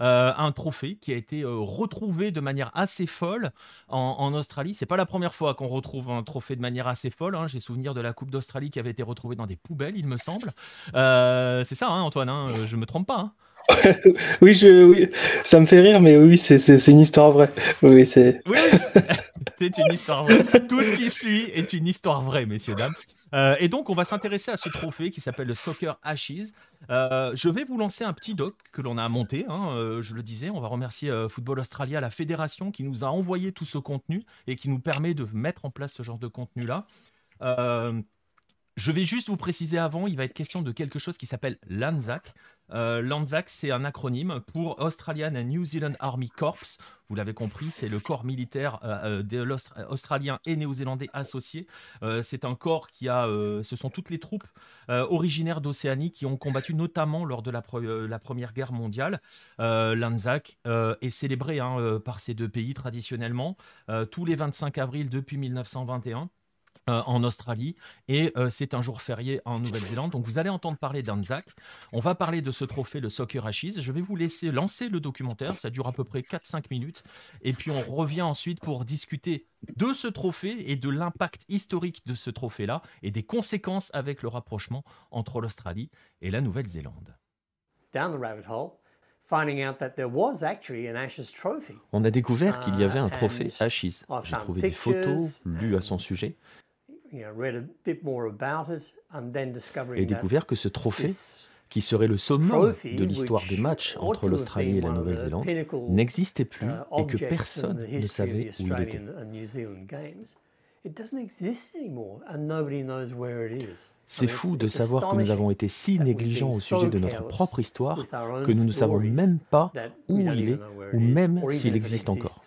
Un trophée qui a été retrouvé de manière assez folle en Australie. C'est pas la première fois qu'on retrouve un trophée de manière assez folle. J'ai souvenir de la Coupe d'Australie qui avait été retrouvée dans des poubelles, il me semble. C'est ça, Antoine, je me trompe pas. Oui, ça me fait rire, mais oui, c'est une histoire vraie. Oui, c'est une histoire vraie. Tout ce qui suit est une histoire vraie, messieurs, dames. Et donc, on va s'intéresser à ce trophée qui s'appelle le Soccer Ashes. Je vais vous lancer un petit doc que l'on a monté. Je le disais, on va remercier Football Australia, la fédération qui nous a envoyé tout ce contenu et qui nous permet de mettre en place ce genre de contenu-là. Je vais juste vous préciser avant, il va être question de quelque chose qui s'appelle l'ANZAC. L'ANZAC, c'est un acronyme pour Australian and New Zealand Army Corps. Vous l'avez compris, c'est le corps militaire australien et néo-zélandais associés. C'est un corps ce sont toutes les troupes originaires d'Océanie qui ont combattu notamment lors de la Première Guerre mondiale. L'ANZAC est célébré par ces deux pays traditionnellement tous les 25 avril depuis 1921. En Australie, et c'est un jour férié en Nouvelle-Zélande. Donc vous allez entendre parler d'ANZAC. On va parler de ce trophée, le Soccer Ashes. Je vais vous laisser lancer le documentaire, ça dure à peu près 4-5 minutes, et puis on revient ensuite pour discuter de ce trophée et de l'impact historique de ce trophée-là, et des conséquences avec le rapprochement entre l'Australie et la Nouvelle-Zélande. On a découvert qu'il y avait un trophée Ashes. J'ai trouvé des photos, lu à son sujet, et découvert que ce trophée, qui serait le summum de l'histoire des matchs entre l'Australie et la Nouvelle-Zélande, n'existait plus et que personne ne savait où il était. C'est fou de savoir que nous avons été si négligents au sujet de notre propre histoire que nous ne savons même pas où il est ou même s'il existe encore.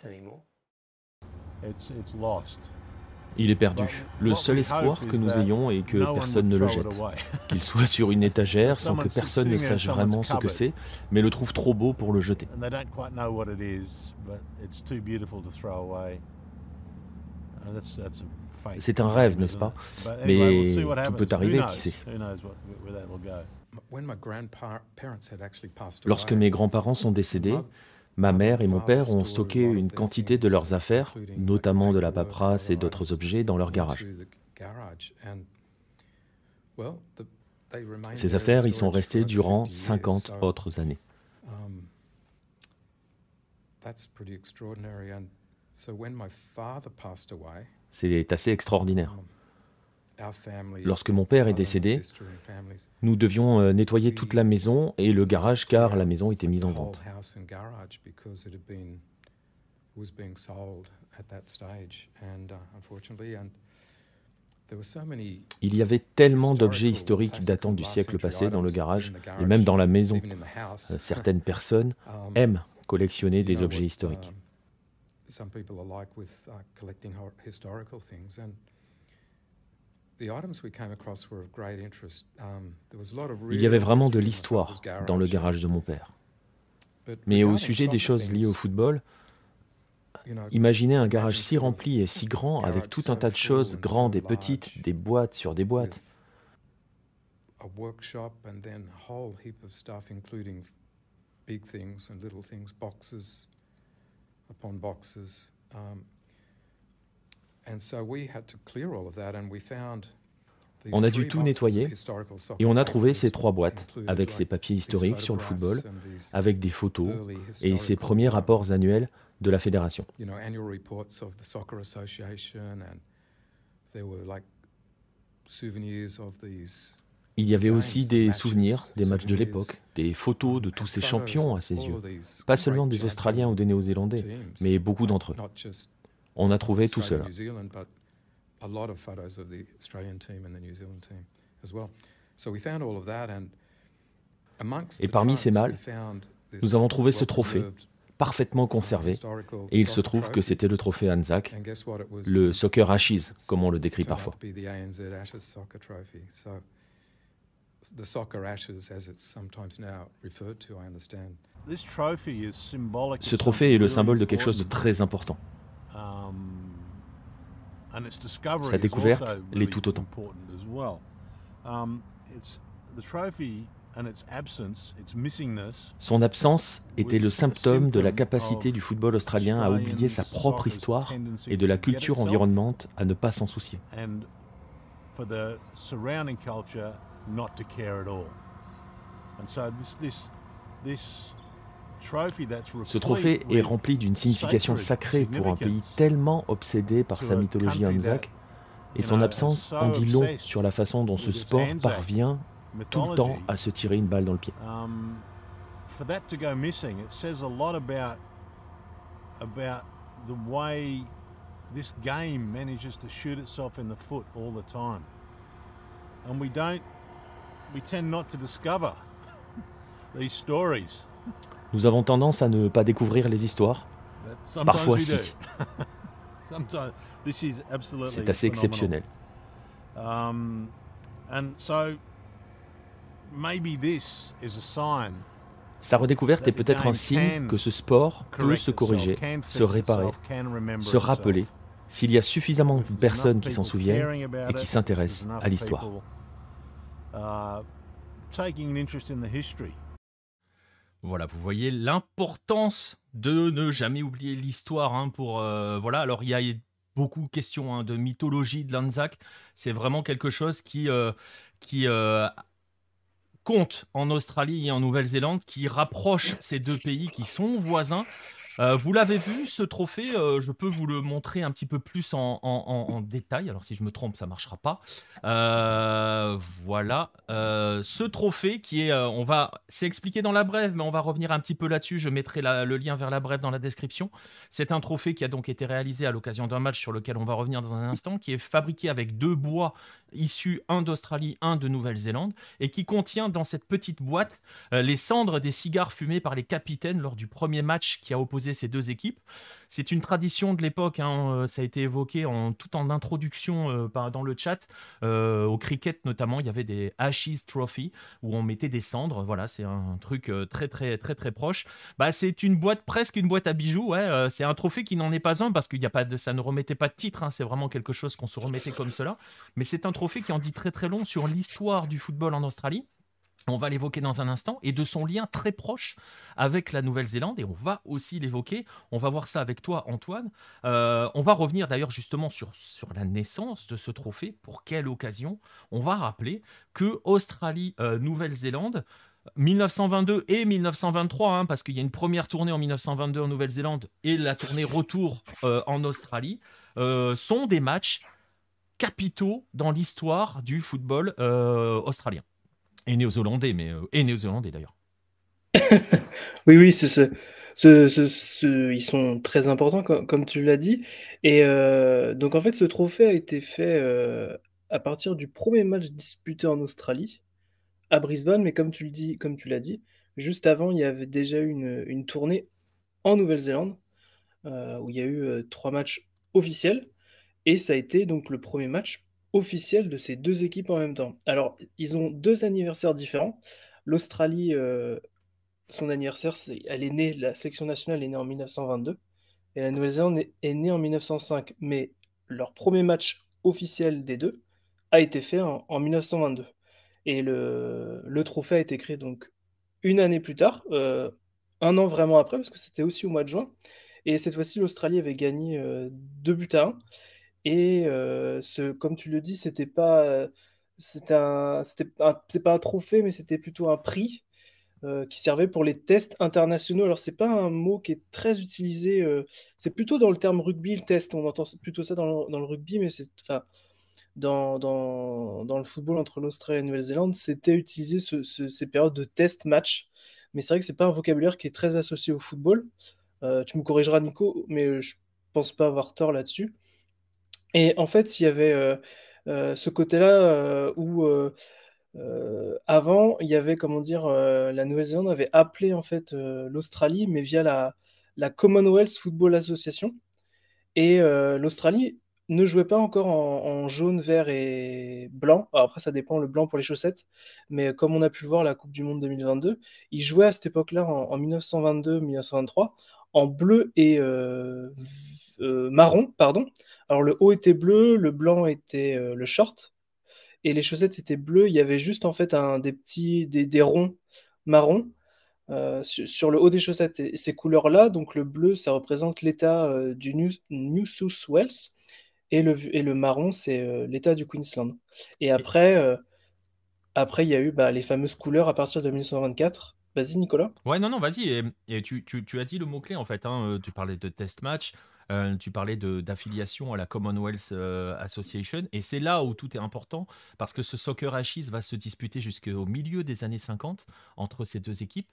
Il est perdu. Le seul espoir que nous ayons est que personne ne le jette. Qu'il soit sur une étagère sans que personne ne sache vraiment ce que c'est, mais le trouve trop beau pour le jeter. C'est un rêve, n'est-ce pas? Mais tout peut arriver, qui sait? Lorsque mes grands-parents sont décédés, ma mère et mon père ont stocké une quantité de leurs affaires, notamment de la paperasse et d'autres objets, dans leur garage. Ces affaires y sont restées durant 50 autres années. C'est assez extraordinaire. Lorsque mon père est décédé, nous devions nettoyer toute la maison et le garage car la maison était mise en vente. Il y avait tellement d'objets historiques datant du siècle passé dans le garage et même dans la maison. Certaines personnes aiment collectionner des objets historiques. Il y avait vraiment de l'histoire dans le garage de mon père. Mais au sujet des choses liées au football, imaginez un garage si rempli et si grand avec tout un tas de choses grandes et petites, des boîtes sur des boîtes. On a dû tout nettoyer et on a trouvé ces 3 boîtes avec ces papiers historiques sur le football, avec des photos et ces premiers rapports annuels de la fédération. Il y avait aussi des souvenirs des matchs de l'époque, des photos de tous ces champions à ses yeux, pas seulement des Australiens ou des Néo-Zélandais, mais beaucoup d'entre eux. On a trouvé tout cela. Et parmi ces malles, nous avons trouvé ce trophée, parfaitement conservé, et il se trouve que c'était le trophée Anzac, le Soccer Ashes, comme on le décrit parfois. Ce trophée est le symbole de quelque chose de très important. Sa découverte l'est tout autant. Son absence était le symptôme de la capacité du football australien à oublier sa propre histoire et de la culture environnante à ne pas s'en soucier. Ce trophée est rempli d'une signification sacrée pour un pays tellement obsédé par sa mythologie Anzac, et son absence en dit long sur la façon dont ce sport parvient tout le temps à se tirer une balle dans le pied. Nous avons tendance à ne pas découvrir les histoires. Parfois, si. C'est assez exceptionnel. Sa redécouverte est peut-être un signe que ce sport peut se corriger, se réparer, se rappeler, s'il y a suffisamment de personnes qui s'en souviennent et qui s'intéressent à l'histoire. Voilà, vous voyez l'importance de ne jamais oublier l'histoire. Voilà, alors il y a beaucoup de questions de mythologie de l'Anzac. C'est vraiment quelque chose qui compte en Australie et en Nouvelle-Zélande, qui rapproche ces deux pays qui sont voisins. Vous l'avez vu, ce trophée, je peux vous le montrer un petit peu plus en détail. Alors si je me trompe, ça ne marchera pas. Voilà, ce trophée qui est, c'est expliqué dans la brève, mais on va revenir un petit peu là-dessus. Je mettrai le lien vers la brève dans la description. C'est un trophée qui a donc été réalisé à l'occasion d'un match sur lequel on va revenir dans un instant, qui est fabriqué avec 2 bois issus, un d'Australie, un de Nouvelle-Zélande, et qui contient dans cette petite boîte les cendres des cigares fumés par les capitaines lors du premier match qui a opposé ces 2 équipes. C'est une tradition de l'époque, ça a été évoqué tout en introduction dans le chat. Au cricket notamment, il y avait des Ashes Trophy où on mettait des cendres. Voilà, c'est un truc très très très très proche. C'est une boîte, presque une boîte à bijoux. Ouais, c'est un trophée qui n'en est pas un parce qu'il y a pas ça ne remettait pas de titre. C'est vraiment quelque chose qu'on se remettait comme cela. Mais c'est un trophée qui en dit très très long sur l'histoire du football en Australie. On va l'évoquer dans un instant, et de son lien très proche avec la Nouvelle-Zélande, et on va aussi l'évoquer, on va voir ça avec toi Antoine. On va revenir d'ailleurs justement sur la naissance de ce trophée, pour quelle occasion. On va rappeler que Australie, Nouvelle-Zélande, 1922 et 1923, parce qu'il y a une première tournée en 1922 en Nouvelle-Zélande et la tournée retour en Australie, sont des matchs capitaux dans l'histoire du football australien. Et néo-zélandais, et néo-zélandais d'ailleurs. Oui, ils sont très importants, comme tu l'as dit. Et donc, en fait, ce trophée a été fait à partir du premier match disputé en Australie, à Brisbane, mais comme tu l'as dit, juste avant, il y avait déjà eu une tournée en Nouvelle-Zélande, où il y a eu 3 matchs officiels. Et ça a été donc le premier match officiel de ces deux équipes en même temps. Alors, ils ont 2 anniversaires différents. L'Australie, son anniversaire, la sélection nationale est née en 1922, et la Nouvelle-Zélande est née en 1905. Mais leur premier match officiel des deux a été fait en 1922. Et le trophée a été créé donc une année plus tard, un an vraiment après, parce que c'était aussi au mois de juin. Et cette fois-ci, l'Australie avait gagné 2 buts à 1. Et comme tu le dis, c'est pas un trophée, mais c'était plutôt un prix qui servait pour les tests internationaux. Alors, c'est pas un mot qui est très utilisé, c'est plutôt dans le terme rugby, le test. On entend plutôt ça dans le rugby, mais enfin, dans le football entre l'Australie et la Nouvelle-Zélande, c'était utilisé ces périodes de test match. Mais c'est vrai que c'est pas un vocabulaire qui est très associé au football. Tu me corrigeras, Nico, mais je pense pas avoir tort là-dessus. Et en fait, il y avait ce côté-là où avant, il y avait, comment dire, la Nouvelle-Zélande avait appelé en fait l'Australie, mais via la Commonwealth Football Association. Et l'Australie ne jouait pas encore en jaune, vert et blanc. Alors après, ça dépend, le blanc pour les chaussettes. Mais comme on a pu le voir la Coupe du Monde 2022, ils jouaient à cette époque-là, en 1922-1923, en bleu et marron, pardon. Alors le haut était bleu, le blanc était le short, et les chaussettes étaient bleues. Il y avait juste en fait des ronds marrons sur le haut des chaussettes. Et ces couleurs-là, donc le bleu, ça représente l'État du New South Wales, et le marron, c'est l'État du Queensland. Et après, il y a eu les fameuses couleurs à partir de 1924. Vas-y, Nicolas. Ouais, non, vas-y. Et tu as dit le mot-clé, en fait. Tu parlais de test match, tu parlais d'affiliation à la Commonwealth Association. Et c'est là où tout est important, parce que ce Soccer Ashes va se disputer jusqu'au milieu des années 50 entre ces deux équipes.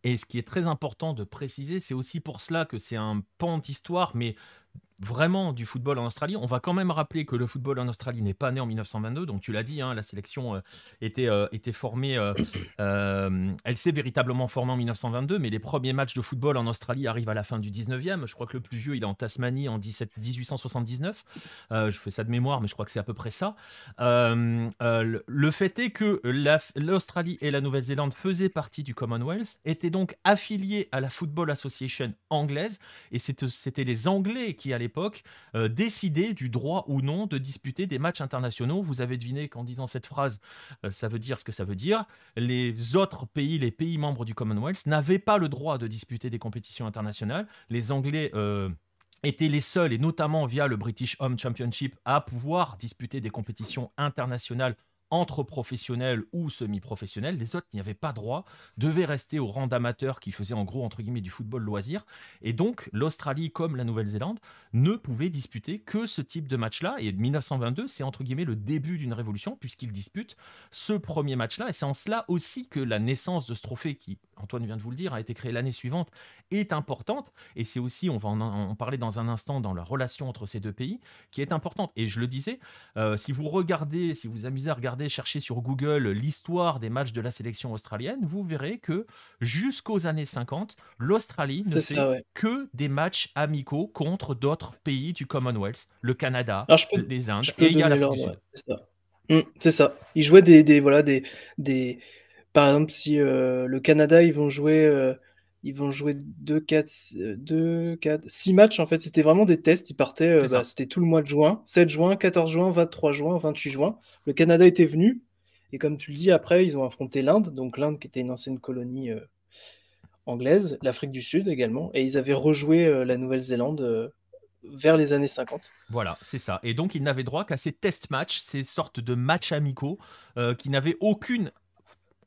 Et ce qui est très important de préciser, c'est aussi pour cela que c'est un pan d'histoire, mais vraiment du football en Australie. On va quand même rappeler que le football en Australie n'est pas né en 1922, donc tu l'as dit, la sélection était formée, elle s'est véritablement formée en 1922, mais les premiers matchs de football en Australie arrivent à la fin du 19e. Je crois que le plus vieux, il est en Tasmanie en 1879. Je fais ça de mémoire, mais je crois que c'est à peu près ça. Le fait est que l'Australie et la Nouvelle-Zélande faisaient partie du Commonwealth, étaient donc affiliés à la Football Association anglaise, et c'était les Anglais qui, à l'époque, décidaient du droit ou non de disputer des matchs internationaux. Vous avez deviné qu'en disant cette phrase, ça veut dire ce que ça veut dire. Les autres pays, les pays membres du Commonwealth, n'avaient pas le droit de disputer des compétitions internationales. Les Anglais étaient les seuls, et notamment via le British Home Championship, à pouvoir disputer des compétitions internationales entre professionnels ou semi-professionnels. Les autres n'y avaient pas droit, devaient rester au rang d'amateurs qui faisaient en gros, entre guillemets, du football loisir. Et donc, l'Australie, comme la Nouvelle-Zélande, ne pouvait disputer que ce type de match-là. Et 1922, c'est entre guillemets le début d'une révolution, puisqu'ils disputent ce premier match-là. Et c'est en cela aussi que la naissance de ce trophée, qui, Antoine vient de vous le dire, a été créé l'année suivante, est importante. Et c'est aussi, on va en parler dans un instant, dans la relation entre ces deux pays, qui est importante. Et je le disais, si vous vous amusez à regarder, cherchez sur Google l'histoire des matchs de la sélection australienne, vous verrez que jusqu'aux années 50, l'Australie ne fait que des matchs amicaux contre d'autres pays du Commonwealth, le Canada, les Indes, et il y a l'Afrique du Sud. C'est ça. Ils jouaient par exemple, si le Canada, ils vont jouer 6 matchs, en fait. C'était vraiment des tests. Ils partaient, c'était tout le mois de juin, 7 juin, 14 juin, 23 juin, 28 juin. Le Canada était venu, et comme tu le dis, après, ils ont affronté l'Inde, donc l'Inde qui était une ancienne colonie anglaise, l'Afrique du Sud également, et ils avaient rejoué la Nouvelle-Zélande vers les années 50. Voilà, c'est ça. Et donc, ils n'avaient droit qu'à ces test matchs, ces sortes de matchs amicaux qui n'avaient aucune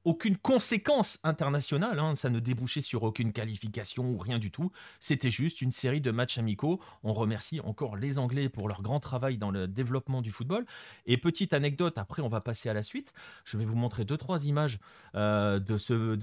aucune conséquence internationale, hein, ça ne débouchait sur aucune qualification ou rien du tout. C'était juste une série de matchs amicaux. On remercie encore les Anglais pour leur grand travail dans le développement du football. Et petite anecdote, après on va passer à la suite. Je vais vous montrer 2-3 images de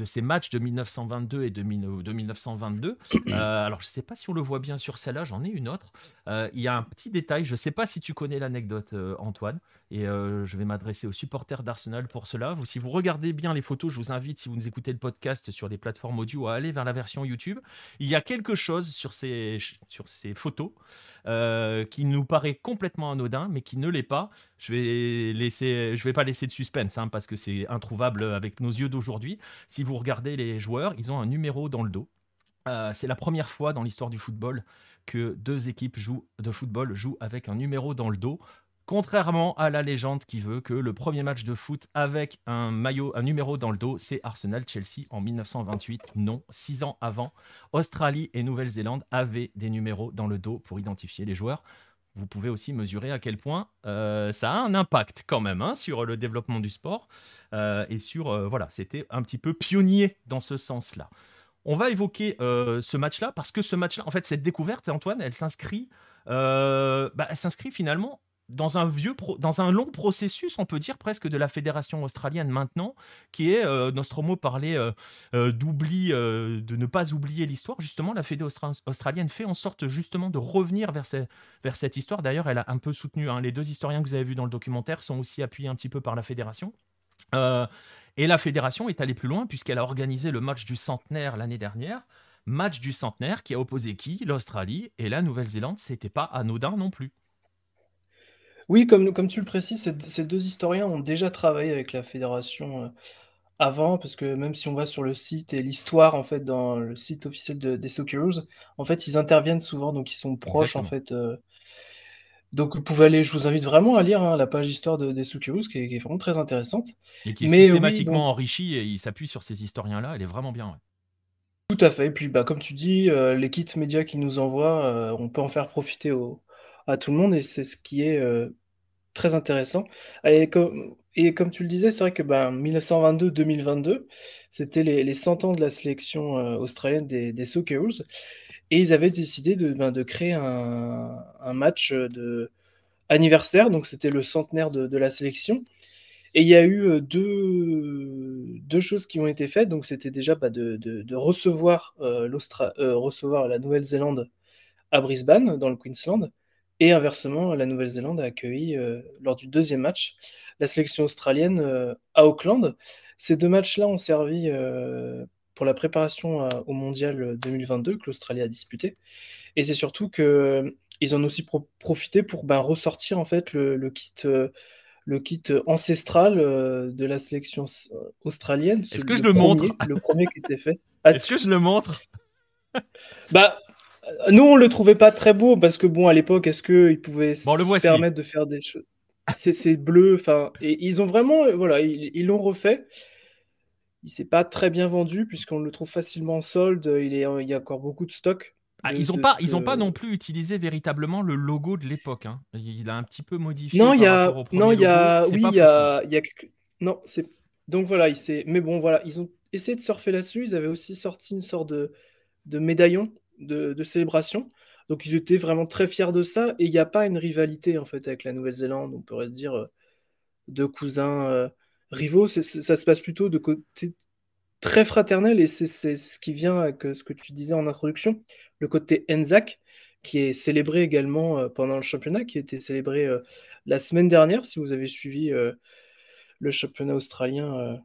ces matchs de 1922 et de 1922. Alors je ne sais pas si on le voit bien sur celle-là, j'en ai une autre. Il y a un petit détail, je ne sais pas si tu connais l'anecdote, Antoine, et je vais m'adresser aux supporters d'Arsenal pour cela. Si vous regardez bien les photos, je vous invite, si vous nous écoutez le podcast sur les plateformes audio, à aller vers la version YouTube. Il y a quelque chose sur ces photos qui nous paraît complètement anodin, mais qui ne l'est pas. Je vais pas laisser de suspense, hein, parce que c'est introuvable avec nos yeux d'aujourd'hui. Si vous regardez les joueurs, ils ont un numéro dans le dos. C'est la première fois dans l'histoire du football que 2 équipes de football jouent avec un numéro dans le dos. Contrairement à la légende qui veut que le premier match de foot avec un numéro dans le dos, c'est Arsenal-Chelsea en 1928. Non, 6 ans avant, Australie et Nouvelle-Zélande avaient des numéros dans le dos pour identifier les joueurs. Vous pouvez aussi mesurer à quel point ça a un impact quand même, hein, sur le développement du sport et sur voilà, c'était un petit peu pionnier dans ce sens-là. On va évoquer ce match-là parce que ce match-là, en fait, cette découverte, Antoine, elle s'inscrit finalement dans un long processus, on peut dire presque, de la fédération australienne maintenant, qui est, Nostromo parlait d'oubli, de ne pas oublier l'histoire. Justement, la fédé australienne fait en sorte justement de revenir vers cette histoire. D'ailleurs, elle a un peu soutenu, hein, les 2 historiens que vous avez vus dans le documentaire sont aussi appuyés un petit peu par la fédération. Et la fédération est allée plus loin puisqu'elle a organisé le match du centenaire l'année dernière. Match du centenaire qui a opposé qui? L'Australie et la Nouvelle-Zélande. C'était pas anodin non plus. Oui, comme tu le précises, ces 2 historiens ont déjà travaillé avec la fédération avant, parce que même si on va sur le site et l'histoire, en fait, dans le site officiel des Socceroos, en fait, ils interviennent souvent, donc ils sont proches, en Exactement. fait. Donc vous pouvez aller, je vous invite vraiment à lire, hein, la page histoire des Socceroos, qui est vraiment très intéressante. Et qui est Mais oui, donc systématiquement enrichie et il s'appuie sur ces historiens-là. Elle est vraiment bien. Ouais. tout à fait. Et puis, bah, comme tu dis, les kits médias qu'ils nous envoient, on peut en faire profiter à tout le monde, et c'est ce qui est très intéressant. Et comme tu le disais, c'est vrai que 1922-2022, c'était les 100 ans de la sélection australienne des Socceroos, et ils avaient décidé de créer un match de anniversaire, donc c'était le centenaire de la sélection. Et il y a eu deux choses qui ont été faites. Donc c'était déjà de recevoir, recevoir la Nouvelle-Zélande à Brisbane, dans le Queensland. Et inversement, la Nouvelle-Zélande a accueilli, lors du 2e match, la sélection australienne à Auckland. Ces 2 matchs-là ont servi pour la préparation au Mondial 2022 que l'Australie a disputé. Et c'est surtout qu'ils en ont aussi profité pour ressortir en fait le kit ancestral de la sélection australienne, Est-ce que je le montre? le premier qui était fait. Est-ce que je le montre? Bah, nous, on le trouvait pas très beau parce que bon, à l'époque, est-ce qu'ils pouvaient Bon, le se voici. permettre de faire des choses? C'est bleu, enfin, et ils ont vraiment, voilà, ils l'ont refait. Il s'est pas très bien vendu puisqu'on le trouve facilement en solde. Il y a encore beaucoup de stock Ah, de, ils n'ont de pas, ce ils ont pas que. non plus utilisé véritablement le logo de l'époque, hein. Il a un petit peu modifié Non, par rapport au non, premier logo. C'est oui, pas foufou. non, donc voilà, mais bon, voilà, ils ont essayé de surfer là-dessus. Ils avaient aussi sorti une sorte de médaillon de célébration. Donc ils étaient vraiment très fiers de ça. Et il n'y a pas une rivalité en fait avec la Nouvelle-Zélande. On pourrait se dire 2 cousins rivaux. Ça se passe plutôt de côté très fraternel, et c'est ce qui vient avec ce que tu disais en introduction, le côté Anzac, qui est célébré également pendant le championnat, qui a été célébré la semaine dernière. Si vous avez suivi le championnat australien,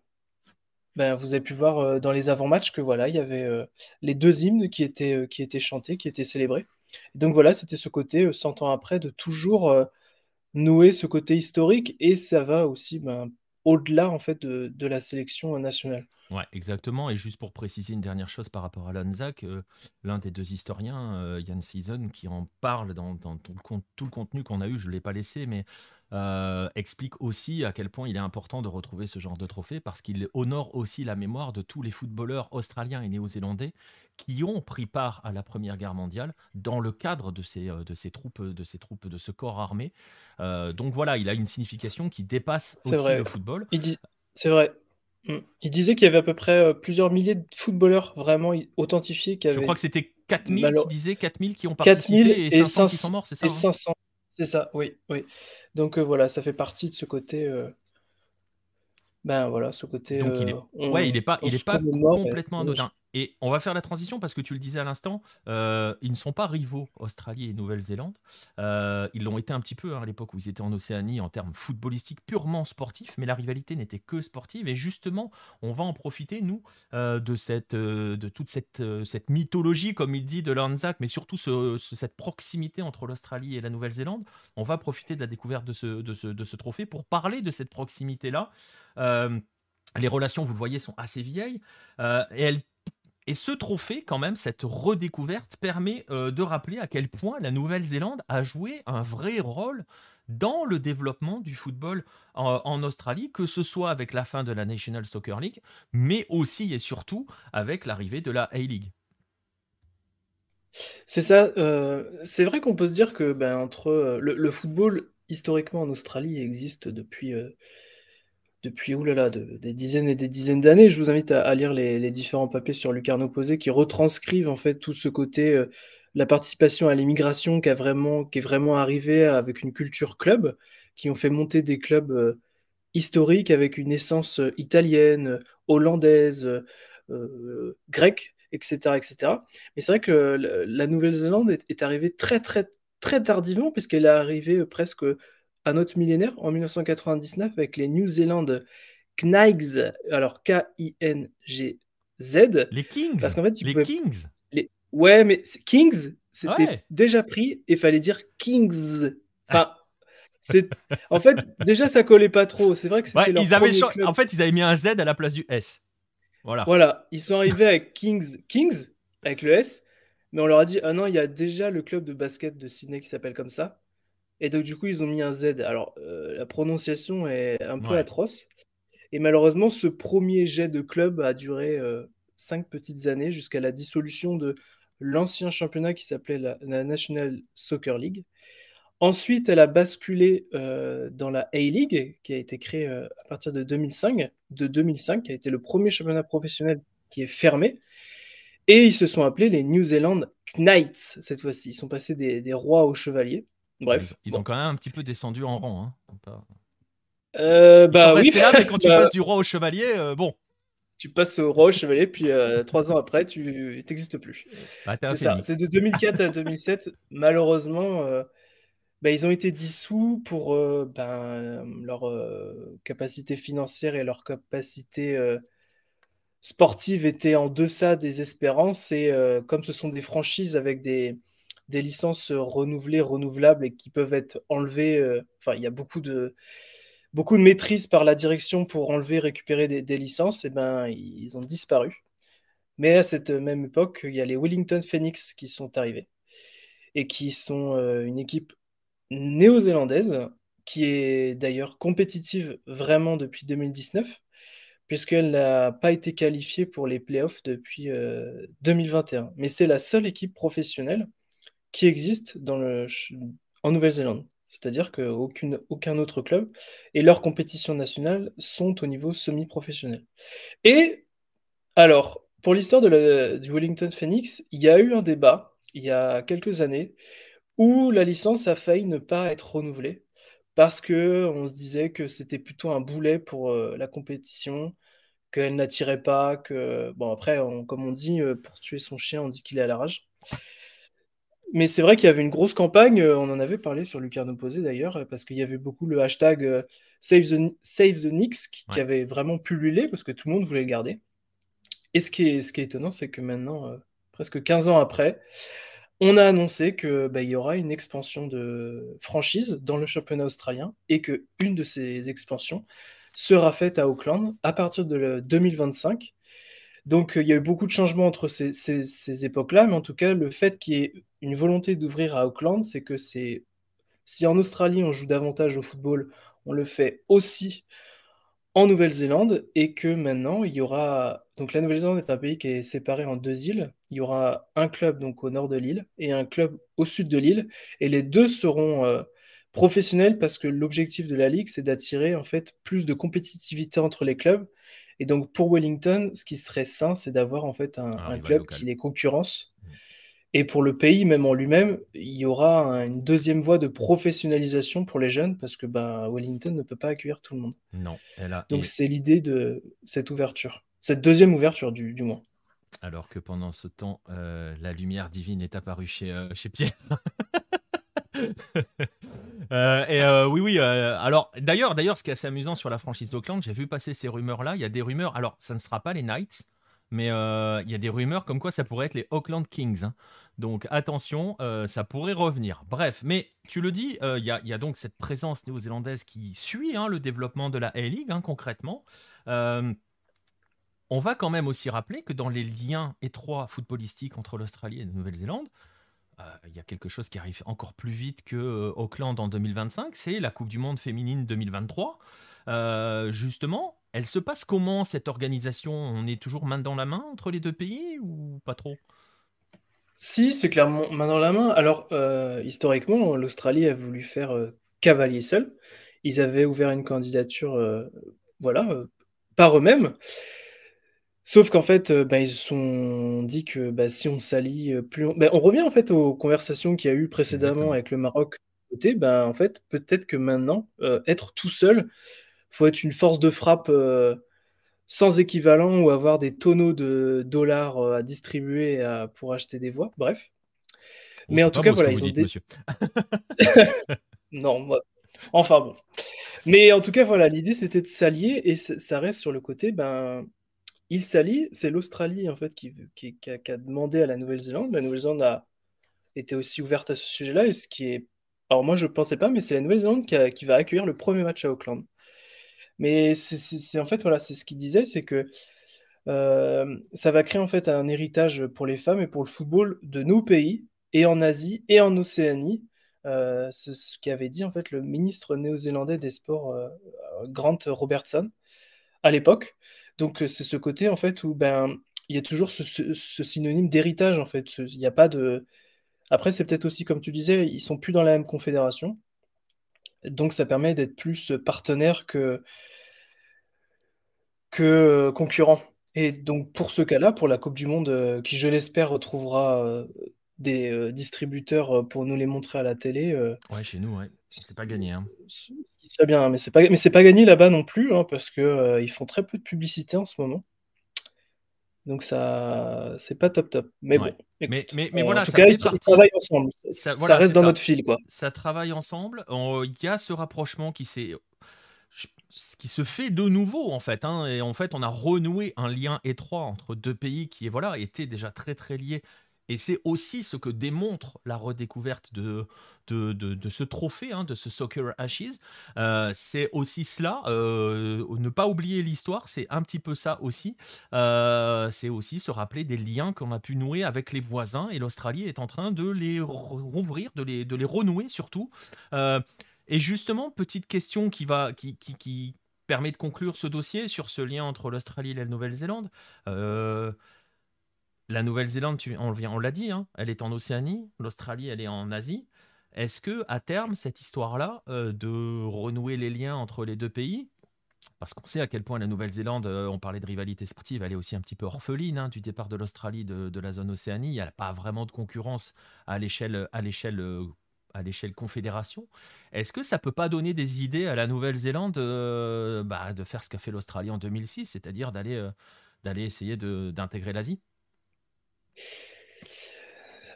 vous avez pu voir dans les avant-matchs que voilà, il y avait les 2 hymnes qui étaient chantés, qui étaient célébrés. Et donc voilà, c'était ce côté, 100 ans après, de toujours nouer ce côté historique, et ça va aussi au-delà en fait de la sélection nationale. Ouais, exactement. Et juste pour préciser une dernière chose par rapport à l'ANZAC, l'un des 2 historiens, Yann Season, qui en parle dans tout le contenu qu'on a eu, je ne l'ai pas laissé, mais explique aussi à quel point il est important de retrouver ce genre de trophée parce qu'il honore aussi la mémoire de tous les footballeurs australiens et néo-zélandais qui ont pris part à la Première Guerre mondiale dans le cadre de ces troupes, de ce corps armé. Donc voilà, il a une signification qui dépasse C'est aussi le vrai. football. C'est vrai. Il disait qu'il y avait à peu près plusieurs milliers de footballeurs vraiment authentifiés qui Je crois avaient que c'était 4000 qui disaient 4000 qui ont 4000 participé et 500 qui sont morts, c'est ça, et hein 500. C'est ça, oui, oui. Donc voilà, ça fait partie de ce côté. Ben voilà, ce côté. Donc ouais, il On est se pas commémore. complètement anodin. Et on va faire la transition parce que tu le disais à l'instant, ils ne sont pas rivaux, Australie et Nouvelle-Zélande. Ils l'ont été un petit peu, hein, à l'époque où ils étaient en Océanie en termes footballistiques purement sportifs, mais la rivalité n'était que sportive. Et justement, on va en profiter, nous, de toute cette mythologie, comme il dit, de l'Anzac, mais surtout cette proximité entre l'Australie et la Nouvelle-Zélande. On va profiter de la découverte de ce trophée pour parler de cette proximité-là. Euh, les relations, vous le voyez, sont assez vieilles. Et ce trophée, quand même, cette redécouverte, permet de rappeler à quel point la Nouvelle-Zélande a joué un vrai rôle dans le développement du football en Australie, que ce soit avec la fin de la National Soccer League, mais aussi et surtout avec l'arrivée de la A-League. C'est ça. C'est vrai qu'on peut se dire que entre le football historiquement en Australie existe depuis oulala, des dizaines et des dizaines d'années. Je vous invite à lire les différents papiers sur Lucarno Posé qui retranscrivent en fait tout ce côté, la participation à l'immigration qui est vraiment arrivée avec une culture club, qui ont fait monter des clubs historiques avec une essence italienne, hollandaise, grecque, etc., etc. Mais c'est vrai que la Nouvelle-Zélande est arrivée très, très, très tardivement, puisqu'elle est arrivée presque à notre millénaire, en 1999, avec les New Zealand Knights, alors K-I-N-G-Z, Les Kings parce qu'en fait, ils Les pouvaient... Kings Ouais, mais Kings, c'était Ouais déjà pris, et fallait dire Kings. Enfin, c'est... En fait, déjà, ça collait pas trop. C'est vrai que Ouais, c'était leur premier en club. fait, ils avaient mis un Z à la place du S. Voilà. Voilà, ils sont arrivés avec Kings, avec le S, mais on leur a dit, ah non, il y a déjà le club de basket de Sydney qui s'appelle comme ça. Et donc, du coup, ils ont mis un Z. Alors, la prononciation est un peu Ouais. atroce. Et malheureusement, ce premier jet de club a duré 5 petites années jusqu'à la dissolution de l'ancien championnat qui s'appelait la National Soccer League. Ensuite, elle a basculé dans la A-League, qui a été créée à partir de 2005, qui a été le premier championnat professionnel qui est fermé. Et ils se sont appelés les New Zealand Knights, cette fois-ci. Ils sont passés des rois aux chevaliers. Bon, Bref, ils ont bon. quand même un petit peu descendu en rang, hein. Ils sont Bah oui, restés là, mais quand tu bah, passes du roi au chevalier, bon, tu passes au roi aux chevaliers, puis 3 ans après, tu n'existes plus. bah, t'es un C'est ça. C'est phénix. de 2004 à 2007. Malheureusement, ils ont été dissous pour leur capacité financière et leur capacité sportive était en deçà des espérances. Et comme ce sont des franchises avec des licences renouvelées, renouvelables et qui peuvent être enlevées, enfin, il y a beaucoup de maîtrise par la direction pour enlever, récupérer des licences, et ils ont disparu. Mais à cette même époque, il y a les Wellington Phoenix qui sont arrivés et qui sont une équipe néo-zélandaise qui est d'ailleurs compétitive vraiment depuis 2019 puisqu'elle n'a pas été qualifiée pour les playoffs depuis 2021. Mais c'est la seule équipe professionnelle qui existe en Nouvelle-Zélande. C'est-à-dire qu'aucun autre club et leurs compétitions nationales sont au niveau semi-professionnel. Et alors, pour l'histoire du Wellington Phoenix, il y a eu un débat il y a quelques années où la licence a failli ne pas être renouvelée parce que on se disait que c'était plutôt un boulet pour la compétition, qu'elle n'attirait pas, que bon après, comme on dit, pour tuer son chien, on dit qu'il est à la rage. Mais c'est vrai qu'il y avait une grosse campagne, on en avait parlé sur Lucarno Posé d'ailleurs, parce qu'il y avait beaucoup le hashtag Save the Knicks qui Ouais. avait vraiment pullulé parce que tout le monde voulait le garder. Et ce qui est étonnant, c'est que maintenant, presque 15 ans après, on a annoncé que il y aura une expansion de franchise dans le championnat australien et que une de ces expansions sera faite à Auckland à partir de 2025. Donc il y a eu beaucoup de changements entre ces époques-là, mais en tout cas, le fait qu'il y ait une volonté d'ouvrir à Auckland, c'est que si en Australie on joue davantage au football, on le fait aussi en Nouvelle-Zélande et que maintenant il y aura donc la Nouvelle-Zélande est un pays qui est séparé en 2 îles. Il y aura un club donc au nord de l'île et un club au sud de l'île et les deux seront professionnels parce que l'objectif de la ligue c'est d'attirer en fait plus de compétitivité entre les clubs Et donc pour Wellington, ce qui serait sain, c'est d'avoir en fait un rival club local. qui les concurrence. Mm. Et pour le pays, même en lui-même, il y aura une deuxième voie de professionnalisation pour les jeunes parce que Wellington ne peut pas accueillir tout le monde. Non, elle a. Donc c'est l'idée de cette ouverture, cette deuxième ouverture du moins. Alors que pendant ce temps, la lumière divine est apparue chez Pierre. Oui. Alors, d'ailleurs, ce qui est assez amusant sur la franchise d'Auckland, j'ai vu passer ces rumeurs-là. Il y a des rumeurs. Alors, ça ne sera pas les Knights, mais il y a des rumeurs comme quoi ça pourrait être les Auckland Kings. Hein. Donc, attention, ça pourrait revenir. Bref, mais tu le dis, il y a donc cette présence néo-zélandaise qui suit le développement de la A-League, concrètement. On va quand même aussi rappeler que dans les liens étroits footballistiques entre l'Australie et la Nouvelle-Zélande, il y a quelque chose qui arrive encore plus vite que Auckland en 2025, c'est la Coupe du Monde féminine 2023. Justement, elle se passe comment cette organisation? On est toujours main dans la main entre les deux pays ou pas trop? Si, c'est clairement main dans la main. Alors, historiquement, l'Australie a voulu faire cavalier seul. Ils avaient ouvert une candidature, par eux-mêmes. Sauf qu'en fait, ils se sont dit que si on s'allie on revient en fait aux conversations qu'il y a eu précédemment Exactement. avec le Maroc côté, en fait, peut-être que maintenant, être tout seul, faut être une force de frappe sans équivalent ou avoir des tonneaux de dollars à distribuer pour acheter des voix, bref. Oh, Mais c'est en tout pas cas, beau ce que voilà, vous ils ont dites, monsieur. Non, enfin bon. Mais en tout cas, voilà, l'idée c'était de s'allier et ça reste sur le côté, ils s'allient, c'est l'Australie en fait qui a demandé à la Nouvelle-Zélande. La Nouvelle-Zélande a été aussi ouverte à ce sujet-là et ce qui est... Alors moi je pensais pas, mais c'est la Nouvelle-Zélande qui va accueillir le premier match à Auckland. Mais c'est en fait, voilà, c'est ce qu'il disait, c'est que ça va créer en fait un héritage pour les femmes et pour le football de nos pays, et en Asie et en Océanie. C'est ce qu'avait dit en fait le ministre néo-zélandais des Sports, Grant Robertson, à l'époque. Donc c'est ce côté en fait où il y a toujours ce synonyme d'héritage en fait. Il n'y a pas de. Après c'est peut-être aussi comme tu disais, ils sont plus dans la même confédération, donc ça permet d'être plus partenaire que concurrent. Et donc pour ce cas-là, pour la Coupe du Monde, qui je l'espère retrouvera des distributeurs pour nous les montrer à la télé, Ouais, chez nous, ouais. C'est pas gagné. Hein. ce qui serait bien, mais c'est pas gagné là-bas non plus, parce que ils font très peu de publicité en ce moment. Donc ça, c'est pas top. Mais Ouais. bon, écoute, Mais en voilà, tout ça cas, fait ils partie. travaillent ensemble. Ça, Ça voilà, reste c'est dans ça. notre fil, quoi. Ça travaille ensemble. Il y a ce rapprochement qui se fait de nouveau en fait. Hein. Et en fait, on a renoué un lien étroit entre deux pays qui étaient déjà très très liés. Et c'est aussi ce que démontre la redécouverte de ce trophée, de ce Soccer Ashes. C'est aussi cela. Ne pas oublier l'histoire, c'est un petit peu ça aussi. C'est aussi se rappeler des liens qu'on a pu nouer avec les voisins. Et l'Australie est en train de les rouvrir, de les renouer surtout. Et justement, petite question qui permet de conclure ce dossier sur ce lien entre l'Australie et la Nouvelle-Zélande. La Nouvelle-Zélande, on l'a dit, elle est en Océanie, l'Australie, elle est en Asie. Est-ce que à terme, cette histoire-là, de renouer les liens entre les deux pays, parce qu'on sait à quel point la Nouvelle-Zélande, on parlait de rivalité sportive, elle est aussi un petit peu orpheline du départ de l'Australie de la zone Océanie. Il n'y a pas vraiment de concurrence à l'échelle confédération. Est-ce que ça peut pas donner des idées à la Nouvelle-Zélande de faire ce qu'a fait l'Australie en 2006, c'est-à-dire d'aller essayer d'intégrer l'Asie?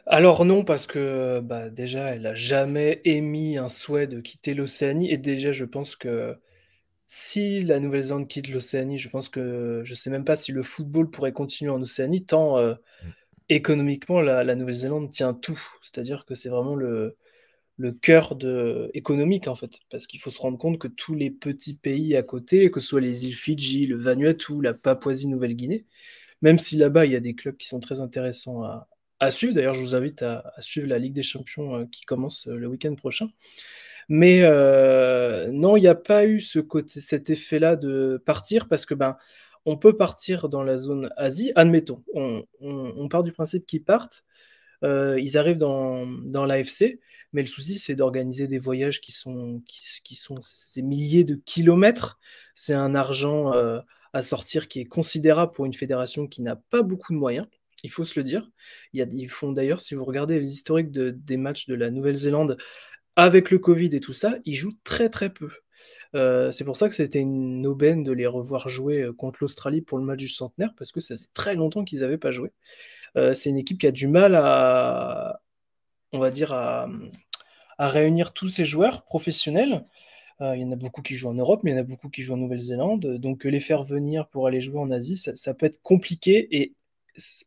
Alors non, parce que déjà, elle a jamais émis un souhait de quitter l'Océanie. Et déjà, je pense que si la Nouvelle-Zélande quitte l'Océanie, je pense que je sais même pas si le football pourrait continuer en Océanie, tant Mm. économiquement, la Nouvelle-Zélande tient tout. C'est-à-dire que c'est vraiment le cœur économique, en fait. Parce qu'il faut se rendre compte que tous les petits pays à côté, que ce soit les îles Fidji, le Vanuatu, la Papouasie-Nouvelle-Guinée, même si là-bas, il y a des clubs qui sont très intéressants à suivre. D'ailleurs, je vous invite à suivre la Ligue des Champions qui commence le week-end prochain. Mais non, il n'y a pas eu cet effet-là de partir parce que on peut partir dans la zone Asie. Admettons, on part du principe qu'ils partent. Ils arrivent dans l'AFC, mais le souci, c'est d'organiser des voyages qui sont ces milliers de kilomètres. C'est un argent à sortir qui est considérable pour une fédération qui n'a pas beaucoup de moyens, il faut se le dire. Ils font d'ailleurs, si vous regardez les historiques des matchs de la Nouvelle-Zélande avec le Covid et tout ça, ils jouent très très peu. C'est pour ça que c'était une aubaine de les revoir jouer contre l'Australie pour le match du centenaire, parce que ça faisait très longtemps qu'ils n'avaient pas joué. C'est une équipe qui a du mal on va dire, à réunir tous ces joueurs professionnels. Il y en a beaucoup qui jouent en Europe, mais il y en a beaucoup qui jouent en Nouvelle-Zélande. Donc les faire venir pour aller jouer en Asie, ça peut être compliqué et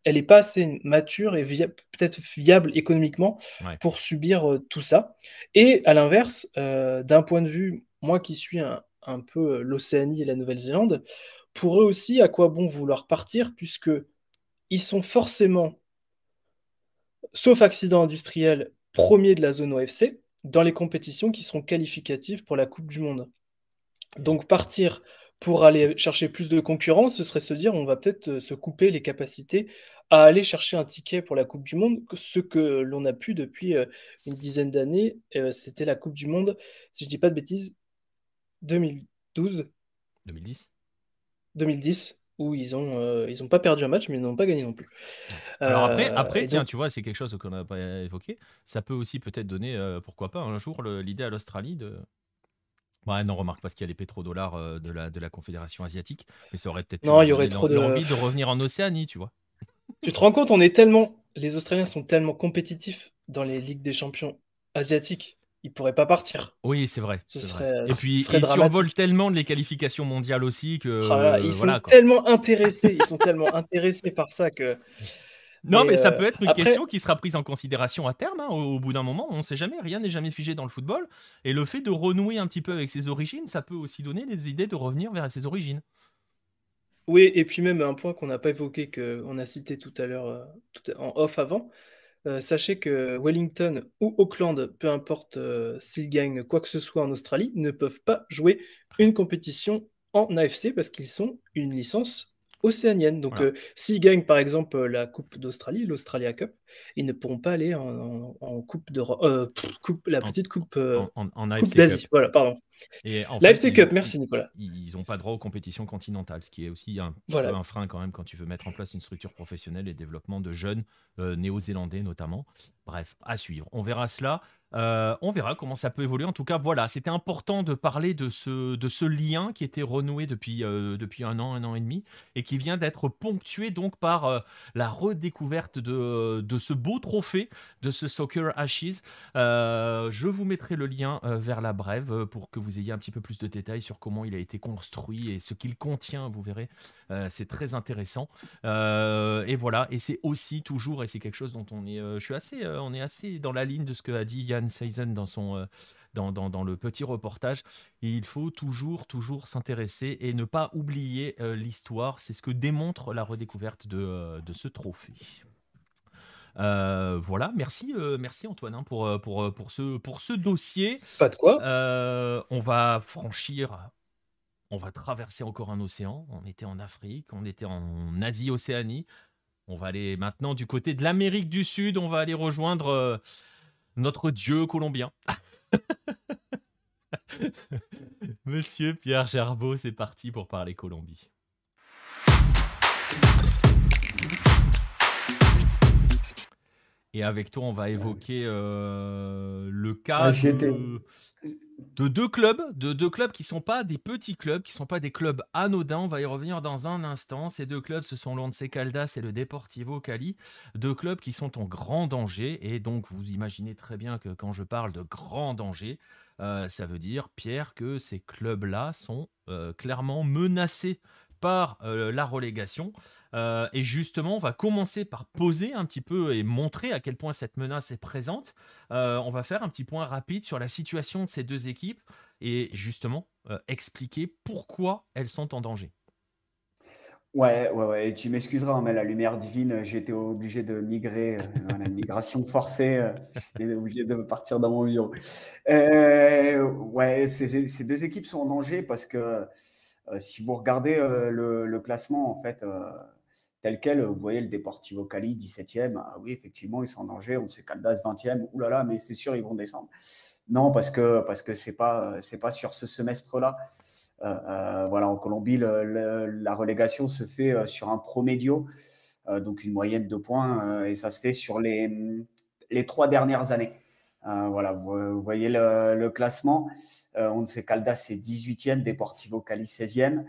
elle n'est pas assez mature et peut-être viable économiquement pour subir tout ça. Et à l'inverse, d'un point de vue, moi qui suis un peu l'Océanie et la Nouvelle-Zélande, pour eux aussi, à quoi bon vouloir partir, puisque ils sont forcément, sauf accident industriel, premiers de la zone OFC dans les compétitions qui seront qualificatives pour la Coupe du Monde. Donc partir pour aller chercher plus de concurrence, ce serait se dire on va peut-être se couper les capacités à aller chercher un ticket pour la Coupe du Monde, ce que l'on a pu depuis une dizaine d'années. C'était la Coupe du Monde, si je dis pas de bêtises, 2012 2010, où ils ont pas perdu un match, mais ils n'ont pas gagné non plus. Alors après tiens, donc, tu vois, c'est quelque chose qu'on n'a pas évoqué. Ça peut aussi peut-être donner, pourquoi pas, un jour, l'idée à l'Australie de... Ouais, non, remarque, parce qu'il y a les pétrodollars de la Confédération asiatique, mais ça aurait peut-être pu non, leur il y aurait donner trop l'envie de revenir en Océanie, tu vois. Tu te rends compte, les Australiens sont tellement compétitifs dans les Ligues des Champions asiatiques, ils pourraient pas partir. Oui, c'est vrai. Ce c'est serait, vrai. Et ce puis, serait ils survolent dramatique. tellement de les qualifications mondiales aussi que... Oh là là, ils voilà, sont quoi. tellement intéressés, par ça que. Non, mais ça peut être une après, question qui sera prise en considération à terme, hein, au bout d'un moment. On ne sait jamais, rien n'est jamais figé dans le football. Et le fait de renouer un petit peu avec ses origines, ça peut aussi donner des idées de revenir vers ses origines. oui, et puis même un point qu'on n'a pas évoqué, qu'on a cité tout à l'heure, en off avant. Sachez que Wellington ou Auckland, peu importe s'ils gagnent quoi que ce soit en Australie, ne peuvent pas jouer une compétition en AFC parce qu'ils sont une licence océanienne. Donc Voilà. s'ils gagnent par exemple la Coupe d'Australie, l'Australia Cup, ils ne pourront pas aller en Coupe d'Europe, la petite Coupe, En Coupe AFC d'Asie. Cup. Voilà, pardon. Et en fait, L'AFC Cup, merci Nicolas. ils n'ont pas droit aux compétitions continentales, ce qui est aussi un petit Voilà. peu un frein quand même quand tu veux mettre en place une structure professionnelle et développement de jeunes néo-zélandais notamment. Bref, à suivre. On verra cela. On verra comment ça peut évoluer. En tout cas, voilà, c'était important de parler de ce lien qui était renoué depuis un an et demi, et qui vient d'être ponctué donc par la redécouverte de ce beau trophée, de ce Soccer Ashes. Je vous mettrai le lien vers la brève pour que vous ayez un petit peu plus de détails sur comment il a été construit et ce qu'il contient, vous verrez. C'est très intéressant. Et voilà, et c'est aussi toujours, et c'est quelque chose dont on est assez dans la ligne de ce que a dit Jan Seizen dans le petit reportage. Et il faut toujours s'intéresser et ne pas oublier l'histoire. C'est ce que démontre la redécouverte de ce trophée. Voilà, merci Antoine, hein, pour ce dossier. Pas de quoi. On va traverser encore un océan. On était en Afrique, on était en Asie, Océanie. On va aller maintenant du côté de l'Amérique du Sud. On va aller rejoindre notre dieu colombien. Monsieur Pierre Gerbeau, c'est parti pour parler Colombie. Et avec toi, on va évoquer le cas de deux clubs qui ne sont pas des petits clubs, qui ne sont pas des clubs anodins. On va y revenir dans un instant. Ces deux clubs, ce sont l'Once Caldas et le Deportivo Cali. Deux clubs qui sont en grand danger. Et donc, vous imaginez très bien que quand je parle de grand danger, ça veut dire, Pierre, que ces clubs-là sont clairement menacés par la relégation. Et justement, on va commencer par poser un petit peu et montrer à quel point cette menace est présente. On va faire un petit point rapide sur la situation de ces deux équipes et justement expliquer pourquoi elles sont en danger. Ouais. Et tu m'excuseras, mais la lumière divine, j'ai été obligé de migrer, voilà, une migration forcée, j'étais obligé de partir dans mon bureau. Ouais, ces deux équipes sont en danger parce que si vous regardez le classement, en fait, tel quel, vous voyez le Deportivo Cali, 17e. Ah oui, effectivement, ils sont en danger. On sait Caldas, 20e. Ouh là là, mais c'est sûr, ils vont descendre. Non, parce que c'est pas sur ce semestre-là. Voilà, en Colombie, la relégation se fait sur un promédio, donc une moyenne de points, et ça se fait sur les 3 dernières années. Voilà, vous voyez le classement. Once Caldas est 18e, Deportivo Cali 16e.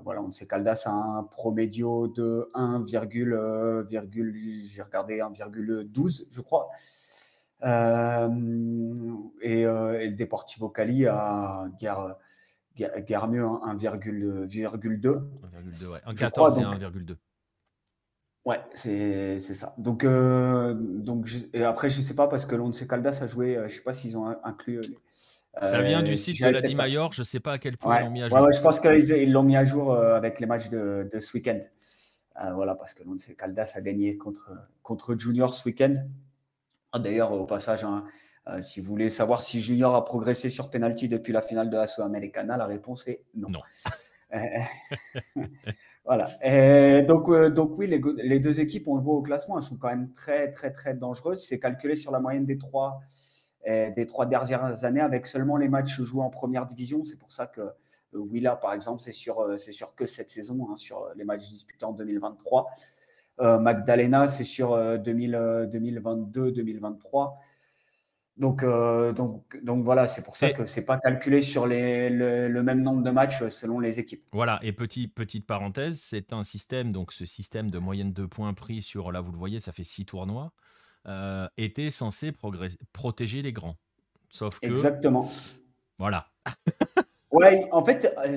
Voilà, Once Caldas a un promédio de 1,12, je crois. Et le Deportivo Cali a guère mieux, 1,2. 1,2, ouais. En Je crois, 14 et donc 1,2. ouais, c'est ça. Donc, et après, je sais pas, parce que l'Once Caldas a joué, je sais pas s'ils ont inclus Ça vient du si site de la j'avais peut-être pas. Dimayor, je sais pas à quel point ils Ouais, l'ont mis à ouais, jour. ouais, je pense qu'ils l'ont mis à jour avec les matchs de ce week-end. Voilà, parce que l'Once Caldas a gagné contre Junior ce week-end. D'ailleurs, au passage, hein, si vous voulez savoir si Junior a progressé sur penalty depuis la finale de la Sudamericana, la réponse est non. Non. Voilà. Et donc oui, les deux équipes, on le voit au classement, elles sont quand même très, très, très dangereuses. C'est calculé sur la moyenne des trois dernières années, avec seulement les matchs joués en première division. C'est pour ça que Huila, par exemple, c'est sur que cette saison, hein, sur les matchs disputés en 2023. Magdalena, c'est sur 2022-2023. Donc voilà, c'est pour ça que c'est pas calculé sur le même nombre de matchs selon les équipes. Voilà, et petite parenthèse, c'est un système, donc ce système de moyenne de points pris sur, là vous le voyez, ça fait 6 tournois, était censé protéger les grands. Sauf que... Exactement. Voilà. Ouais, en fait, bon,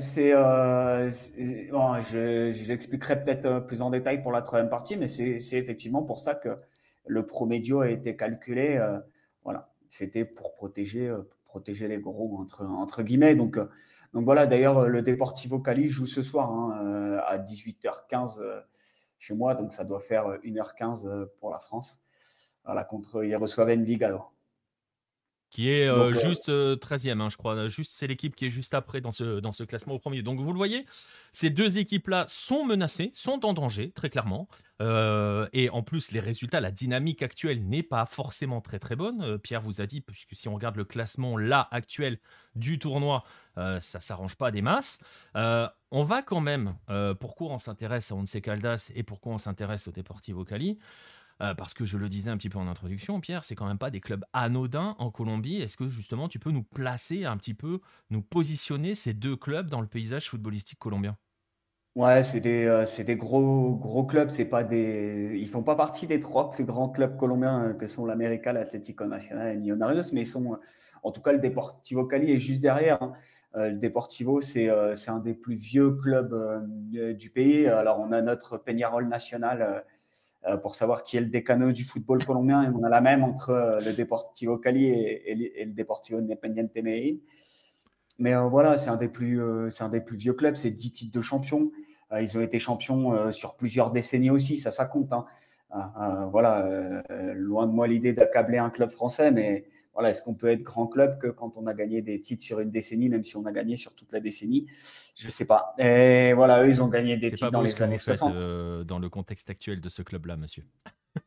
je l'expliquerai peut-être plus en détail pour la troisième partie, mais c'est effectivement pour ça que le promédio a été calculé. Voilà, c'était pour protéger les gros, entre guillemets. Donc voilà, d'ailleurs, le Deportivo Cali joue ce soir, hein, à 18h15 chez moi, donc ça doit faire 1h15 pour la France. Voilà, ils reçoivent Envigado. Qui est juste 13e, hein, je crois. C'est l'équipe qui est juste après dans ce classement au premier. Donc vous le voyez, ces deux équipes-là sont menacées, sont en danger, très clairement. Et en plus, les résultats, la dynamique actuelle n'est pas forcément très très bonne. Pierre vous a dit, puisque si on regarde le classement là actuel du tournoi, ça ne s'arrange pas des masses. On va quand même, pourquoi on s'intéresse à Once Caldas et pourquoi on s'intéresse au Deportivo Cali, parce que je le disais un petit peu en introduction, Pierre, c'est quand même pas des clubs anodins en Colombie. Est-ce que justement tu peux nous placer un petit peu, nous positionner ces deux clubs dans le paysage footballistique colombien? Ouais, c'est des gros clubs. Ils font pas partie des 3 plus grands clubs colombiens que sont l'América, l'Atlético Nacional et Millonarios, mais ils sont, en tout cas, le Deportivo Cali est juste derrière, hein. Le Deportivo, c'est un des plus vieux clubs du pays. Alors, on a notre Peñarol national pour savoir qui est le décano du football colombien, et on a la même entre le Deportivo Cali et le Deportivo Independiente Medellín. Mais voilà, c'est un des plus vieux clubs, c'est 10 titres de champion. Ils ont été champions sur plusieurs décennies aussi, ça compte, hein. Voilà, loin de moi l'idée d'accabler un club français, mais voilà, est-ce qu'on peut être grand club que quand on a gagné des titres sur une décennie, même si on a gagné sur toute la décennie? Je ne sais pas. Et voilà, eux, ils ont gagné des titres dans les années 60. Dans le contexte actuel de ce club-là, monsieur.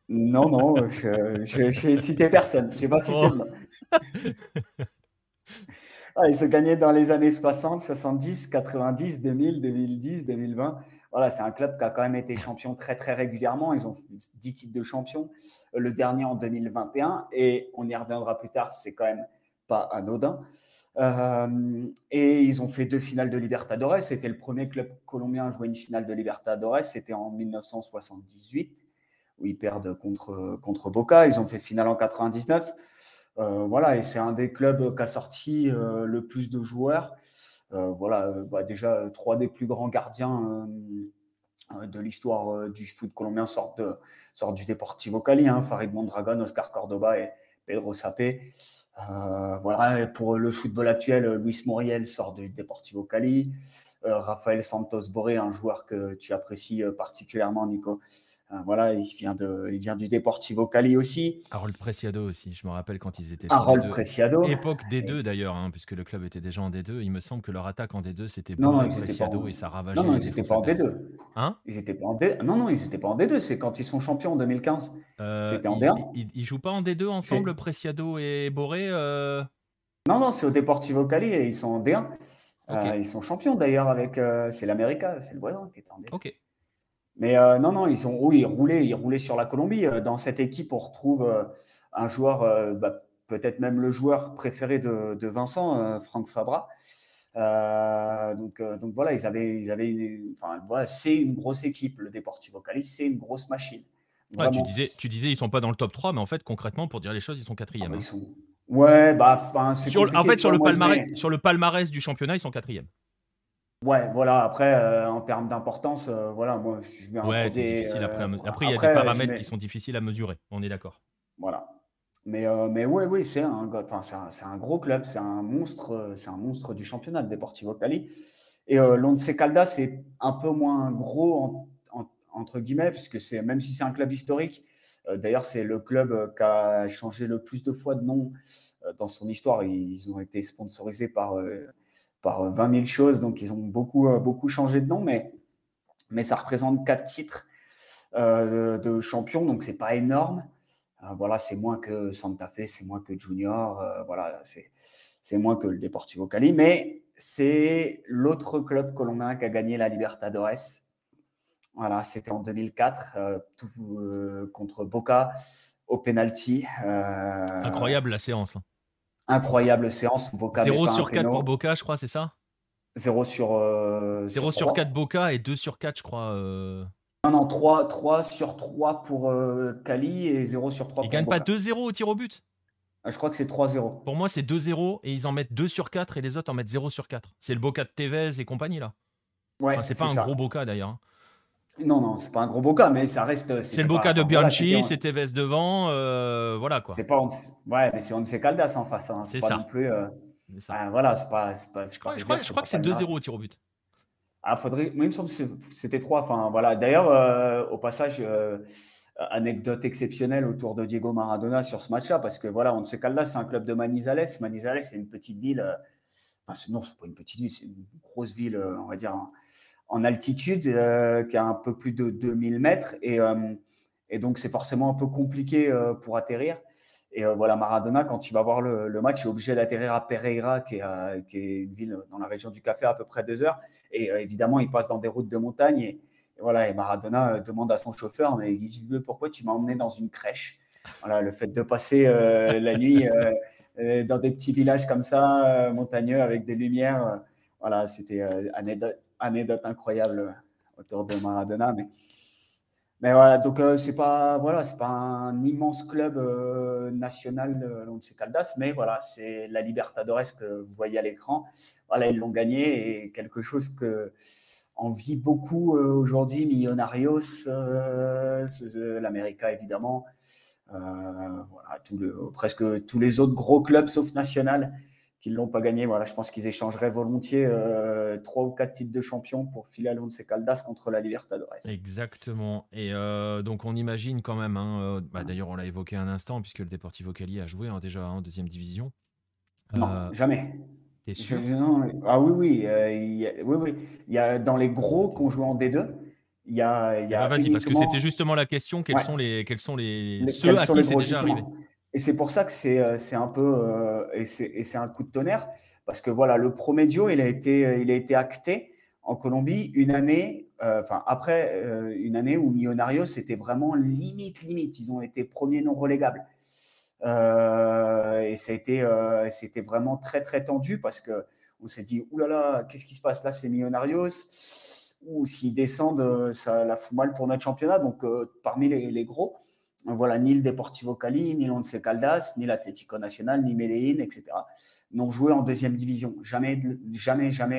Non, je n'ai cité personne. Je n'ai pas cité de nom. Ils ont gagné dans les années 60, 70, 90, 2000, 2010, 2020. Voilà, c'est un club qui a quand même été champion très, très régulièrement. Ils ont 10 titres de champion, le dernier en 2021. Et on y reviendra plus tard, c'est quand même pas anodin. Et ils ont fait 2 finales de Libertadores. C'était le premier club colombien à jouer une finale de Libertadores. C'était en 1978, où ils perdent contre Boca. Ils ont fait finale en 99. Voilà, et c'est un des clubs qui a sorti le plus de joueurs. Voilà, déjà 3 des plus grands gardiens de l'histoire du foot colombien sortent du Deportivo Cali, hein, Farid Mondragon, Oscar Cordoba et Pedro Sapé. Voilà, et pour le football actuel, Luis Muriel sort du Deportivo Cali. Rafael Santos Borré, un joueur que tu apprécies particulièrement, Nico. Voilà, il vient du Deportivo Cali aussi. Harold Preciado aussi, je me rappelle quand ils étaient Harold Preciado. Époque D2 d'ailleurs, hein, puisque le club était déjà en D2. Il me semble que leur attaque en D2, c'était Non, Preciado et ça ravageait. Non, ils n'étaient pas en D2. Hein? Ils n'étaient pas en D2. Non, ils n'étaient pas en D2. C'est quand ils sont champions en 2015. C'était en D1. Ils jouent pas en D2 ensemble, Preciado et Borré Non, c'est au Deportivo Cali et ils sont en D1. Ok, Ils sont champions d'ailleurs avec. C'est l'América, c'est le voisin qui est en D2. ok. Mais non, ils roulaient sur la Colombie. Dans cette équipe, on retrouve un joueur, peut-être même le joueur préféré de Vincent, Franck Fabra. Donc voilà, voilà, c'est une grosse équipe. Le Deportivo Cali, c'est une grosse machine. Ouais, tu Vraiment. disais ils sont pas dans le top 3, mais en fait, concrètement, pour dire les choses, ils sont Ah quatrième. bah, Hein. ils sont. Ouais, c'est compliqué. En fait, Tu vois, moi, sur le palmarès du championnat, ils sont quatrième. Ouais, voilà. Après, en termes d'importance, voilà, moi, je mets un Ouais, c'est podier. difficile après. Après, il y a des Après, paramètres qui sont difficiles à mesurer. On est d'accord. Voilà. Mais ouais, oui, c'est un gros club, c'est un monstre du championnat, le Deportivo Cali. Et l'Once Caldas, c'est un peu moins gros, entre guillemets, puisque même si c'est un club historique, d'ailleurs, c'est le club qui a changé le plus de fois de nom dans son histoire. Ils ont été sponsorisés par 20 000 choses, donc ils ont beaucoup changé de nom, mais ça représente 4 titres de champion, donc c'est pas énorme. Voilà, c'est moins que Santa Fe, c'est moins que Junior, voilà, c'est moins que le Deportivo Cali, mais c'est l'autre club colombien qui a gagné la Libertadores. Voilà, c'était en 2004 contre Boca au penalty. Incroyable la séance. Hein. Incroyable séance. Boca 0 met pas sur un 4 pour péno. Boca, je crois, c'est ça 0 sur 0 sur 3. 4 Boca et 2 sur 4, je crois. Non, 3 sur 3 pour Cali et 0 sur 3 Ils pour gagnent pas Boca. 2-0 au tir au but. Je crois que c'est 3-0. Pour moi, c'est 2-0 et ils en mettent 2 sur 4 et les autres en mettent 0 sur 4. C'est le Boca de Tevez et compagnie, là. Ouais, Enfin, c'est pas c'est un ça. gros Boca, d'ailleurs. Hein. Non, c'est pas un gros Boca, mais ça reste. C'est le Boca de Bianchi, c'est Tevez devant, voilà, quoi. C'est pas. Ouais, mais c'est Once Caldas en face. Hein. C'est pas ça. non plus. C'est ça. Voilà, je crois que c'est 2-0 au tir au but. Ah, faudrait. Moi, il me semble que c'était 3. Enfin, voilà. D'ailleurs, au passage, anecdote exceptionnelle autour de Diego Maradona sur ce match-là, parce que voilà, Once Caldas, c'est un club de Manizales. Manizales, c'est une petite ville. Non, c'est pas une petite ville, c'est une grosse ville, on va dire, en altitude, qui a un peu plus de 2000 mètres. Et donc, c'est forcément un peu compliqué pour atterrir. Et voilà, Maradona, quand il va voir le match, il est obligé d'atterrir à Pereira, qui est une ville dans la région du Café, à peu près 2 heures. Et évidemment, il passe dans des routes de montagne. Et voilà, et Maradona demande à son chauffeur, mais il dit, pourquoi tu m'as emmené dans une crèche? Voilà, le fait de passer la nuit dans des petits villages comme ça, montagneux, avec des lumières. Voilà, c'était anecdote incroyable autour de Maradona. Mais voilà, donc c'est pas un immense club national, l'Once Caldas, mais voilà, c'est la Libertadores que vous voyez à l'écran. Voilà, ils l'ont gagné et quelque chose que envie beaucoup aujourd'hui, Millonarios, l'América évidemment. Voilà, presque tous les autres gros clubs sauf National qui ne l'ont pas gagné. Voilà, je pense qu'ils échangeraient volontiers 3 ou 4 titres de champion pour filer à l'Once Caldas contre la Libertadores. Exactement. Et donc, on imagine quand même, hein, d'ailleurs, on l'a évoqué un instant, puisque le Deportivo Cali a joué déjà en deuxième division. Non, jamais. T'es sûr? Ah oui. Oui. Il y a, dans les gros qu'on joue en D2, il y a vas-y, uniquement... parce que c'était justement la question, quels sont ceux à qui c'est déjà arrivé? Et c'est pour ça que c'est un peu et c'est un coup de tonnerre, parce que voilà, le Promedio, il a été acté en Colombie une année, après une année où Millonarios c'était vraiment limite. Ils ont été premiers non relégables. Et c'était vraiment très très tendu, parce que on s'est dit oulala, qu'est-ce qui se passe là, c'est Millonarios, ou s'ils descendent, ça la fout mal pour notre championnat. Donc parmi les gros, voilà, ni le Deportivo Cali, ni l'Once Caldas, ni l'Atlético Nacional, ni Medellín, etc. n'ont joué en deuxième division, jamais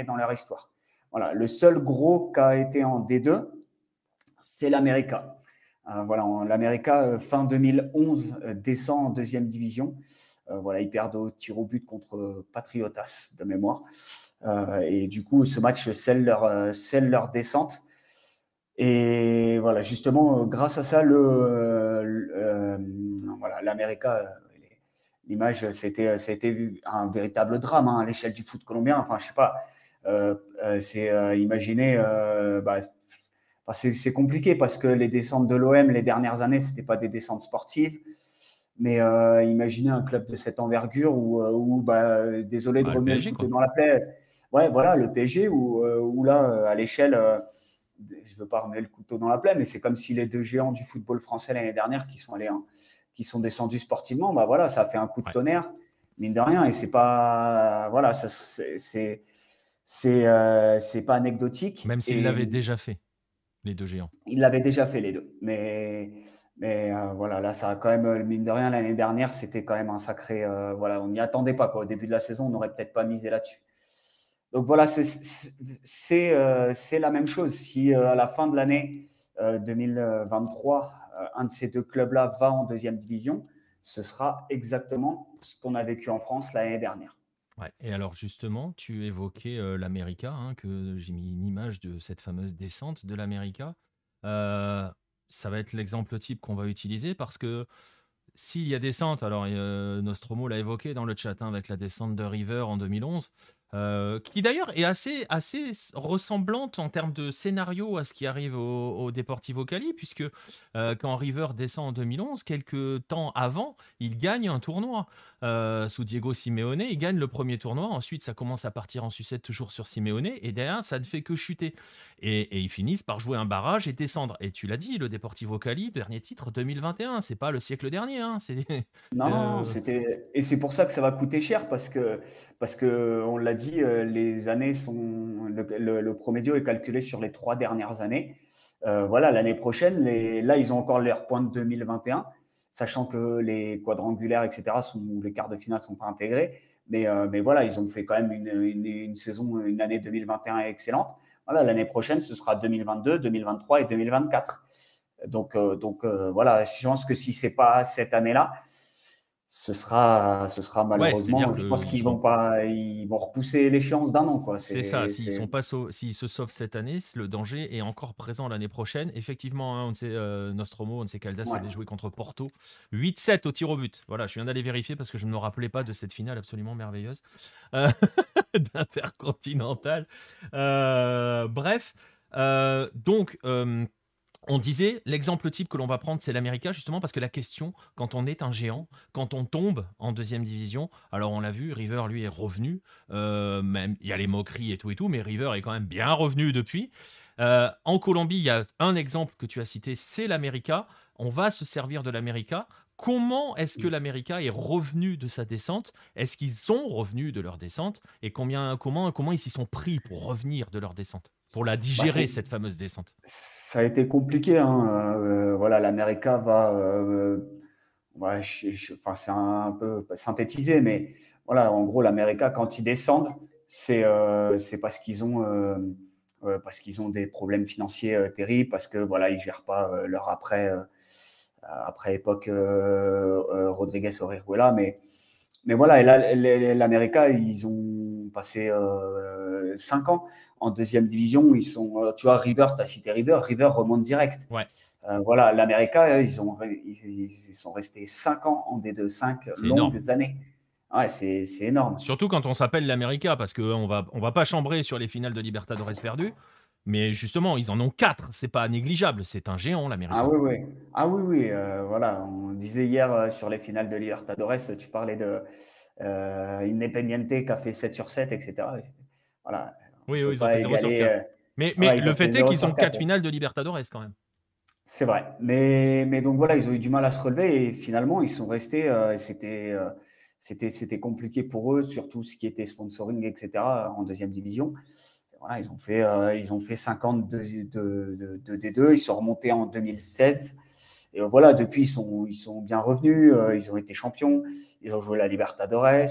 dans leur histoire. Voilà, le seul gros qui a été en D2, c'est l'América. Voilà, l'América, fin 2011, descend en deuxième division. Voilà, ils perdent au tir au but contre Patriotas, de mémoire. Et du coup, ce match scelle leur descente. Et voilà, justement, grâce à ça, voilà, l'América, l'image, c'était un véritable drame à l'échelle du foot colombien. Enfin, je sais pas, imaginer, c'est compliqué, parce que les descentes de l'OM les dernières années, c'était pas des descentes sportives. Mais imaginez un club de cette envergure où désolé de remettre le couteau dans la plaie. Ouais, voilà, le PSG, où là, à l'échelle, je ne veux pas remettre le couteau dans la plaie, mais c'est comme si les deux géants du football français l'année dernière qui sont descendus sportivement, bah voilà, ça a fait un coup de Ouais. tonnerre, mine de rien, et c'est pas, voilà, c'est pas anecdotique. Même s'ils Et l'avaient déjà fait, les deux géants. ils l'avaient déjà fait les deux, mais voilà, là, ça a quand même, mine de rien, l'année dernière, c'était quand même un sacré, voilà, on n'y attendait pas, quoi. Au début de la saison, on n'aurait peut-être pas misé là-dessus. Donc voilà, c'est la même chose. Si à la fin de l'année 2023, un de ces deux clubs-là va en deuxième division, ce sera exactement ce qu'on a vécu en France l'année dernière. Ouais. Et alors justement, tu évoquais l'América, hein, que j'ai mis une image de cette fameuse descente de l'América. Euh, Ça va être l'exemple type qu'on va utiliser parce que s'il y a descente, alors Nostromo l'a évoqué dans le chat, hein, avec la descente de River en 2011, qui d'ailleurs est assez ressemblante en termes de scénario à ce qui arrive au Deportivo Cali, puisque quand River descend en 2011, quelques temps avant, il gagne un tournoi sous Diego Simeone, il gagne le premier tournoi, ensuite ça commence à partir en sucette toujours sur Simeone, et derrière ça ne fait que chuter. Et ils finissent par jouer un barrage et descendre. Et tu l'as dit, le Deportivo Cali, dernier titre 2021, c'est pas le siècle dernier, hein, Non, non, euh, et c'est pour ça que ça va coûter cher parce que on l'a dit, les années sont le promédio est calculé sur les 3 dernières années. Voilà, l'année prochaine, là, ils ont encore leur point de 2021, sachant que les quadrangulaires, etc., ou les quarts de finale sont pas intégrés. Mais voilà, ils ont fait quand même une saison, une année 2021 excellente. Voilà, l'année prochaine, ce sera 2022, 2023 et 2024. Donc voilà, je pense que si c'est pas cette année-là, ce sera ouais, c'est-à-dire malheureusement, je pense qu'ils qu'ils seront. ils vont repousser l'échéance d'un an, quoi. C'est ça, s'ils se sauvent cette année, le danger est encore présent l'année prochaine. Effectivement, hein, Nostromo, Once Caldas Ouais. avait joué contre Porto. 8-7 au tir au but. Voilà, je viens d'aller vérifier parce que je ne me rappelais pas de cette finale absolument merveilleuse euh, d'intercontinental. Bref, donc, on disait, l'exemple type que l'on va prendre, c'est l'América, justement, parce que la question, quand on est un géant, quand on tombe en deuxième division, alors on l'a vu, River, lui, est revenu, même il y a les moqueries et tout, mais River est quand même bien revenu depuis. En Colombie, il y a un exemple que tu as cité, c'est l'América. On va se servir de l'América. Comment est-ce que l'América est revenu de sa descente? Est-ce qu'ils sont revenus de leur descente? Et comment ils s'y sont pris pour revenir de leur descente? Pour la Bah, digérer, cette fameuse descente? ça a été compliqué, hein. Voilà, l'América va, ouais, enfin, c'est un peu synthétisé, mais voilà, en gros, l'América, quand ils descendent, c'est parce qu'ils ont des problèmes financiers terribles, parce que voilà, ils gèrent pas leur après époque Rodriguez Orejuela, mais voilà, et là, l'América, ils ont passé 5 ans en deuxième division. Ils sont, tu vois, River, tu as cité River remonte direct. Ouais. Voilà, l'América, ils sont restés 5 ans en D2, 5 C'est énorme. longues années. Ouais, c'est énorme. Surtout quand on s'appelle l'América, parce qu'on va pas chambrer sur les finales de Libertadores perdues, mais justement, ils en ont 4, c'est pas négligeable, c'est un géant, Ah l'América. oui, oui. Ah oui, oui. Voilà, on disait hier sur les finales de Libertadores, tu parlais de Independiente qui a fait 7 sur 7, etc. Voilà, on Oui, peut ils ont pas fait 0 sur égaler. 4. Mais Ouais, ils le ont fait fait est 0 qu'ils ont sur 4 4. finales de Libertadores quand même. C'est vrai. Mais donc voilà, ils ont eu du mal à se relever et finalement, ils sont restés. C'était compliqué pour eux, surtout ce qui était sponsoring, etc., en deuxième division. Voilà, ils ont fait 50 de D2. Ils sont remontés en 2016. Et voilà, depuis, ils sont bien revenus. Ils ont été champions. Ils ont joué la Libertadores.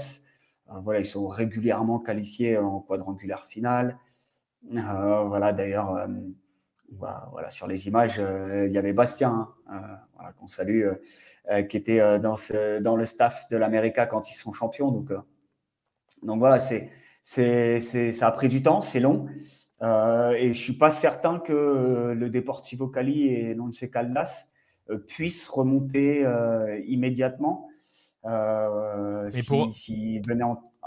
Voilà, ils sont régulièrement qualifiés en quadrangulaire finale. Voilà, d'ailleurs, voilà, sur les images, il y avait Bastien, hein, voilà, qu'on salue, qui était dans le staff de l'América quand ils sont champions. Donc voilà, ça a pris du temps, c'est long. Et je ne suis pas certain que le Deportivo Cali et l'Once Caldas puissent remonter immédiatement Mais pour, s'ils venaient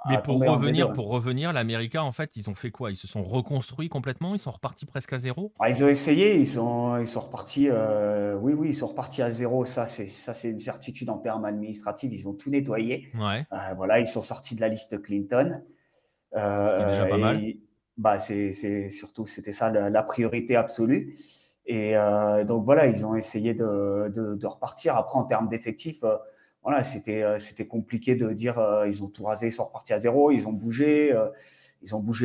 mais à tomber en D2. pour revenir, l'América, en fait, ils ont fait quoi? Ils se sont reconstruits complètement, ils sont repartis presque à zéro? Ah, ils ont essayé, ils sont repartis. Oui, oui, ils sont repartis à zéro. Ça, c'est une certitude en termes administratifs. Ils ont tout nettoyé. Ouais. Voilà, ils sont sortis de la liste Clinton. Ce qui est déjà pas mal. Et bah, c'est surtout, c'était ça la priorité absolue. Et donc voilà, ils ont essayé de repartir. Après, en termes d'effectifs, voilà, c'était compliqué de dire ils ont tout rasé, ils sont repartis à zéro, ils ont bougé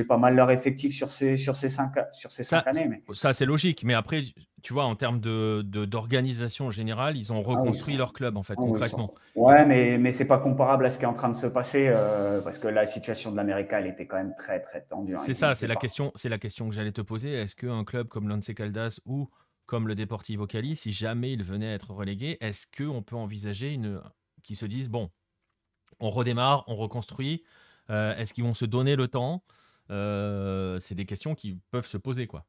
pas mal leur effectif sur ces cinq Ça, années. Mais ça c'est logique. Mais après, tu vois, en termes d'organisation générale, ils ont ah oui, reconstruit leur club, en fait, ah oui, concrètement. ouais, mais c'est pas comparable à ce qui est en train de se passer parce que la situation de l'América, elle était quand même très très tendue. Hein. C'est ça, c'est la question que j'allais te poser. Est-ce qu'un club comme l'Once Caldas ou comme le Deportivo Cali, si jamais il venait à être relégué, est-ce qu'on peut envisager qu'ils se disent, bon, on redémarre, on reconstruit, est-ce qu'ils vont se donner le temps? C'est des questions qui peuvent se poser, quoi.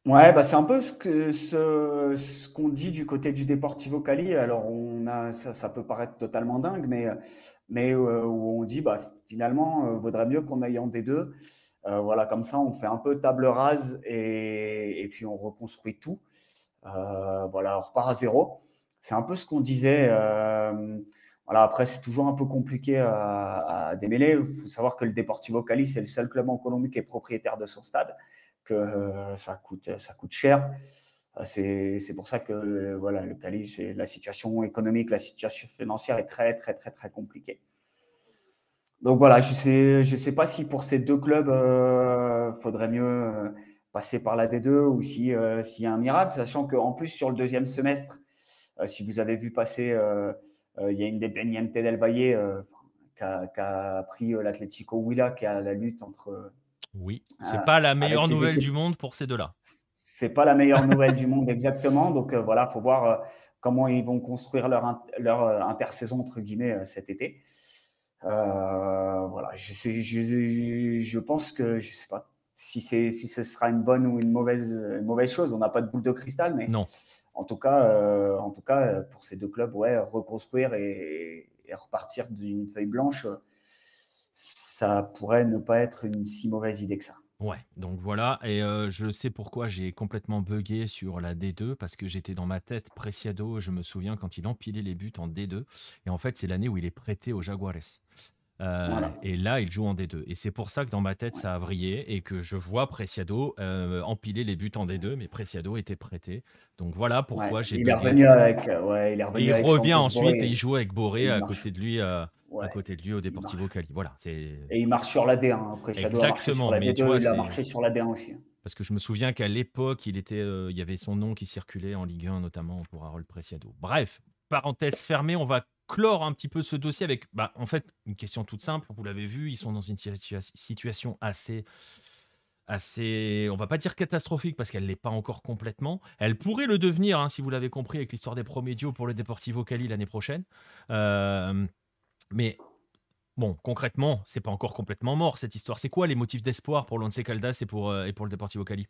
Ouais, bah c'est un peu ce qu'on dit du côté du Deportivo Cali. Alors ça peut paraître totalement dingue, mais où on dit bah finalement vaudrait mieux qu'on aille en D2. Voilà, comme ça on fait un peu table rase et puis on reconstruit tout. Voilà, on repart à zéro. C'est un peu ce qu'on disait. Voilà, après c'est toujours un peu compliqué à démêler. Il faut savoir que le Deportivo Cali c'est le seul club en Colombie qui est propriétaire de son stade, que ça coûte cher. C'est pour ça que voilà, le Cali, c'est la situation économique, la situation financière est très très très très compliquée. Donc voilà, je sais pas si pour ces deux clubs, faudrait mieux passer par la D2 ou s'il y a un miracle, sachant qu'en plus sur le deuxième semestre, si vous avez vu passer, il y a Independiente del Valle qui a pris l'Atlético Huila, qui a la lutte Oui, c'est pas la avec meilleure ses nouvelle équipes. du monde pour ces deux-là. C'est pas la meilleure nouvelle du monde exactement. Donc voilà, faut voir comment ils vont construire leur intersaison entre guillemets cet été. Voilà, je pense que je sais pas si ce sera une bonne ou une mauvaise chose. On n'a pas de boule de cristal, mais Non. en tout cas, pour ces deux clubs, ouais, reconstruire et repartir d'une feuille blanche, ça pourrait ne pas être une si mauvaise idée que ça. Ouais, donc voilà, et je sais pourquoi j'ai complètement buggé sur la D2, parce que j'étais dans ma tête Preciado, je me souviens quand il empilait les buts en D2, et en fait c'est l'année où il est prêté aux Jaguares. Voilà. Et là, il joue en D2. Et c'est pour ça que dans ma tête, Ouais. ça a vrillé et que je vois Preciado empiler les buts en D2, mais Preciado était prêté. Donc voilà Ouais. pourquoi j'ai Il est buggé. revenu avec, il est Et revenu il avec revient Santos ensuite et il Borré joue avec et Boré il à marche. côté de lui, Ouais, au il Deportivo marche. Cali. Voilà, c'est Et il marche sur la D1. Preciado a marché sur exactement. la Mais tu D2, vois, il a c'est marché sur la D1 aussi. parce que je me souviens qu'à l'époque, il y avait son nom qui circulait en Ligue 1, notamment pour Harold Preciado. Bref, parenthèse fermée, on va clore un petit peu ce dossier avec, en fait, une question toute simple. Vous l'avez vu, ils sont dans une situation assez, on va pas dire catastrophique parce qu'elle l'est pas encore complètement. Elle pourrait le devenir, hein, si vous l'avez compris, avec l'histoire des Promedios pour le Deportivo Cali l'année prochaine. Mais bon, concrètement, c'est pas encore complètement mort cette histoire. C'est quoi les motifs d'espoir pour l'Once Caldas et pour le Deportivo Cali?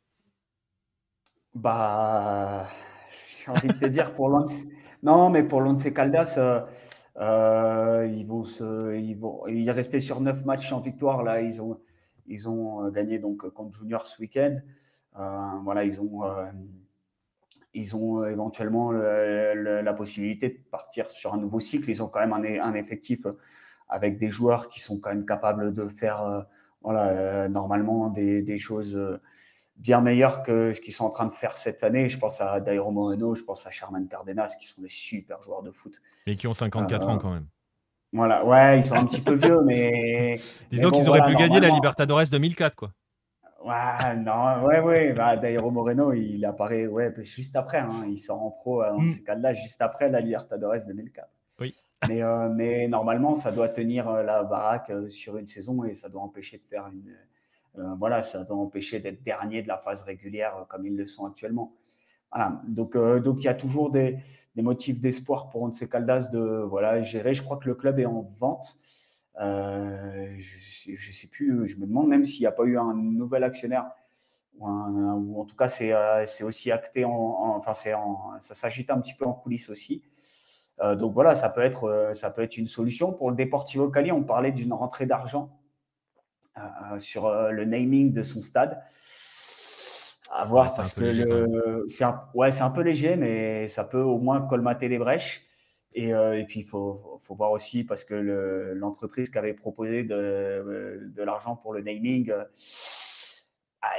Bah, j'ai envie de te dire pour l'Once. Non, mais pour l'Once Caldas, ils restaient sur 9 matchs en victoire. Là, ils ont gagné donc contre Junior ce week-end. Voilà, ils ont éventuellement la possibilité de partir sur un nouveau cycle. Ils ont quand même un effectif avec des joueurs qui sont quand même capables de faire voilà, normalement des choses bien meilleures que ce qu'ils sont en train de faire cette année. Je pense à Dairo Moreno, je pense à Sherman Cardenas, qui sont des super joueurs de foot. Et qui ont 54 ans quand même. Voilà, ouais, ils sont un petit peu vieux, mais Disons bon, qu'ils auraient voilà, pu gagner la normalement. Libertadores 2004, quoi. Ouais, non, ouais, bah, Dairo Moreno, il apparaît ouais, juste après. Hein, il sort en pro dans ces cas-là, juste après la Libertadores 2004. Oui. Mais normalement, ça doit tenir la baraque sur une saison et ça doit empêcher de faire voilà, ça doit empêcher d'être dernier de la phase régulière comme ils le sont actuellement. Voilà. Donc il y a toujours des motifs d'espoir pour Once Caldas de voilà, gérer. Je crois que le club est en vente. Je sais plus, je me demande même s'il n'y a pas eu un nouvel actionnaire ou en tout cas c'est aussi acté enfin ça s'agite un petit peu en coulisses aussi. Donc voilà, ça peut être une solution pour le Deportivo Cali. On parlait d'une rentrée d'argent sur le naming de son stade. À voir C'est un parce peu que léger quand même. c'est un peu léger, mais ça peut au moins colmater les brèches. Et puis, il faut voir aussi, parce que l'entreprise qui avait proposé de l'argent pour le naming,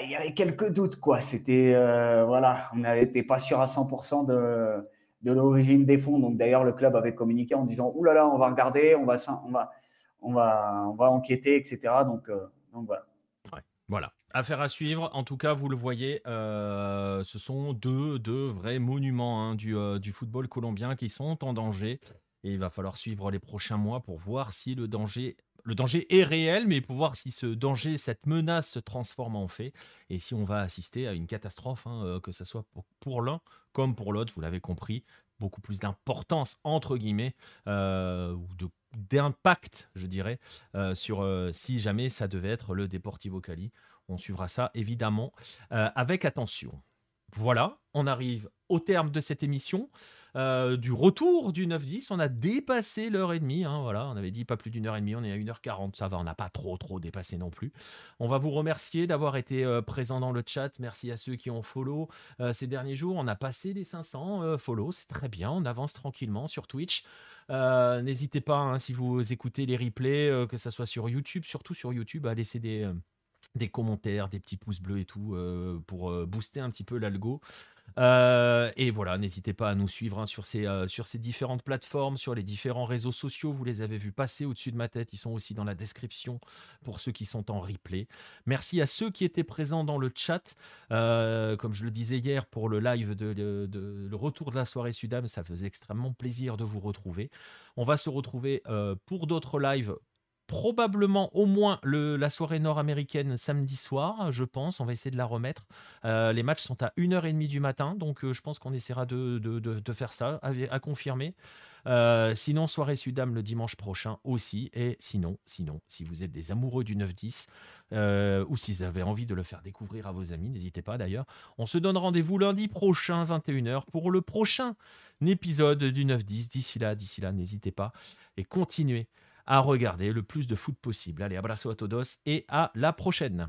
il y avait quelques doutes, quoi. C'était, voilà, on n'était pas sûr à 100% de l'origine des fonds. Donc, d'ailleurs, le club avait communiqué en disant, ouh là là, on va regarder, on va enquêter, etc. Donc voilà. Ouais, voilà, affaire à suivre. En tout cas, vous le voyez, ce sont deux vrais monuments du football colombien qui sont en danger. Et il va falloir suivre les prochains mois pour voir si le danger est réel, mais pour voir si ce danger, cette menace se transforme en fait. Et si on va assister à une catastrophe, que ce soit pour l'un comme pour l'autre, vous l'avez compris, beaucoup plus d'importance, entre guillemets, ou d'impact, je dirais, sur si jamais ça devait être le Deportivo Cali. On suivra ça évidemment avec attention. Voilà, on arrive au terme de cette émission, du retour du 9-10. On a dépassé l'heure et demie. Voilà, on avait dit pas plus d'une heure et demie, on est à 1h40. Ça va, on n'a pas trop dépassé non plus. On va vous remercier d'avoir été présent dans le chat. Merci à ceux qui ont follow ces derniers jours. On a passé les 500 follow, c'est très bien. On avance tranquillement sur Twitch. N'hésitez pas, si vous écoutez les replays, que ça soit sur YouTube, surtout sur YouTube, à laisser des commentaires, des petits pouces bleus et tout, pour booster un petit peu l'algo. Et voilà, n'hésitez pas à nous suivre sur ces différentes plateformes, sur les différents réseaux sociaux. Vous les avez vus passer au-dessus de ma tête. Ils sont aussi dans la description pour ceux qui sont en replay. Merci à ceux qui étaient présents dans le chat. Comme je le disais hier pour le live le retour de la soirée Sudam, ça faisait extrêmement plaisir de vous retrouver. On va se retrouver pour d'autres lives. Probablement au moins la soirée nord-américaine samedi soir, je pense. On va essayer de la remettre. Les matchs sont à 1h30 du matin, donc je pense qu'on essaiera de faire ça, à confirmer. Sinon, soirée Sudam le dimanche prochain aussi. Et sinon, si vous êtes des amoureux du 9-10, ou si vous avez envie de le faire découvrir à vos amis, n'hésitez pas d'ailleurs. On se donne rendez-vous lundi prochain, 21h, pour le prochain épisode du 9-10. D'ici là, n'hésitez pas et continuez à regarder le plus de foot possible. Allez, abrazo a todos et à la prochaine.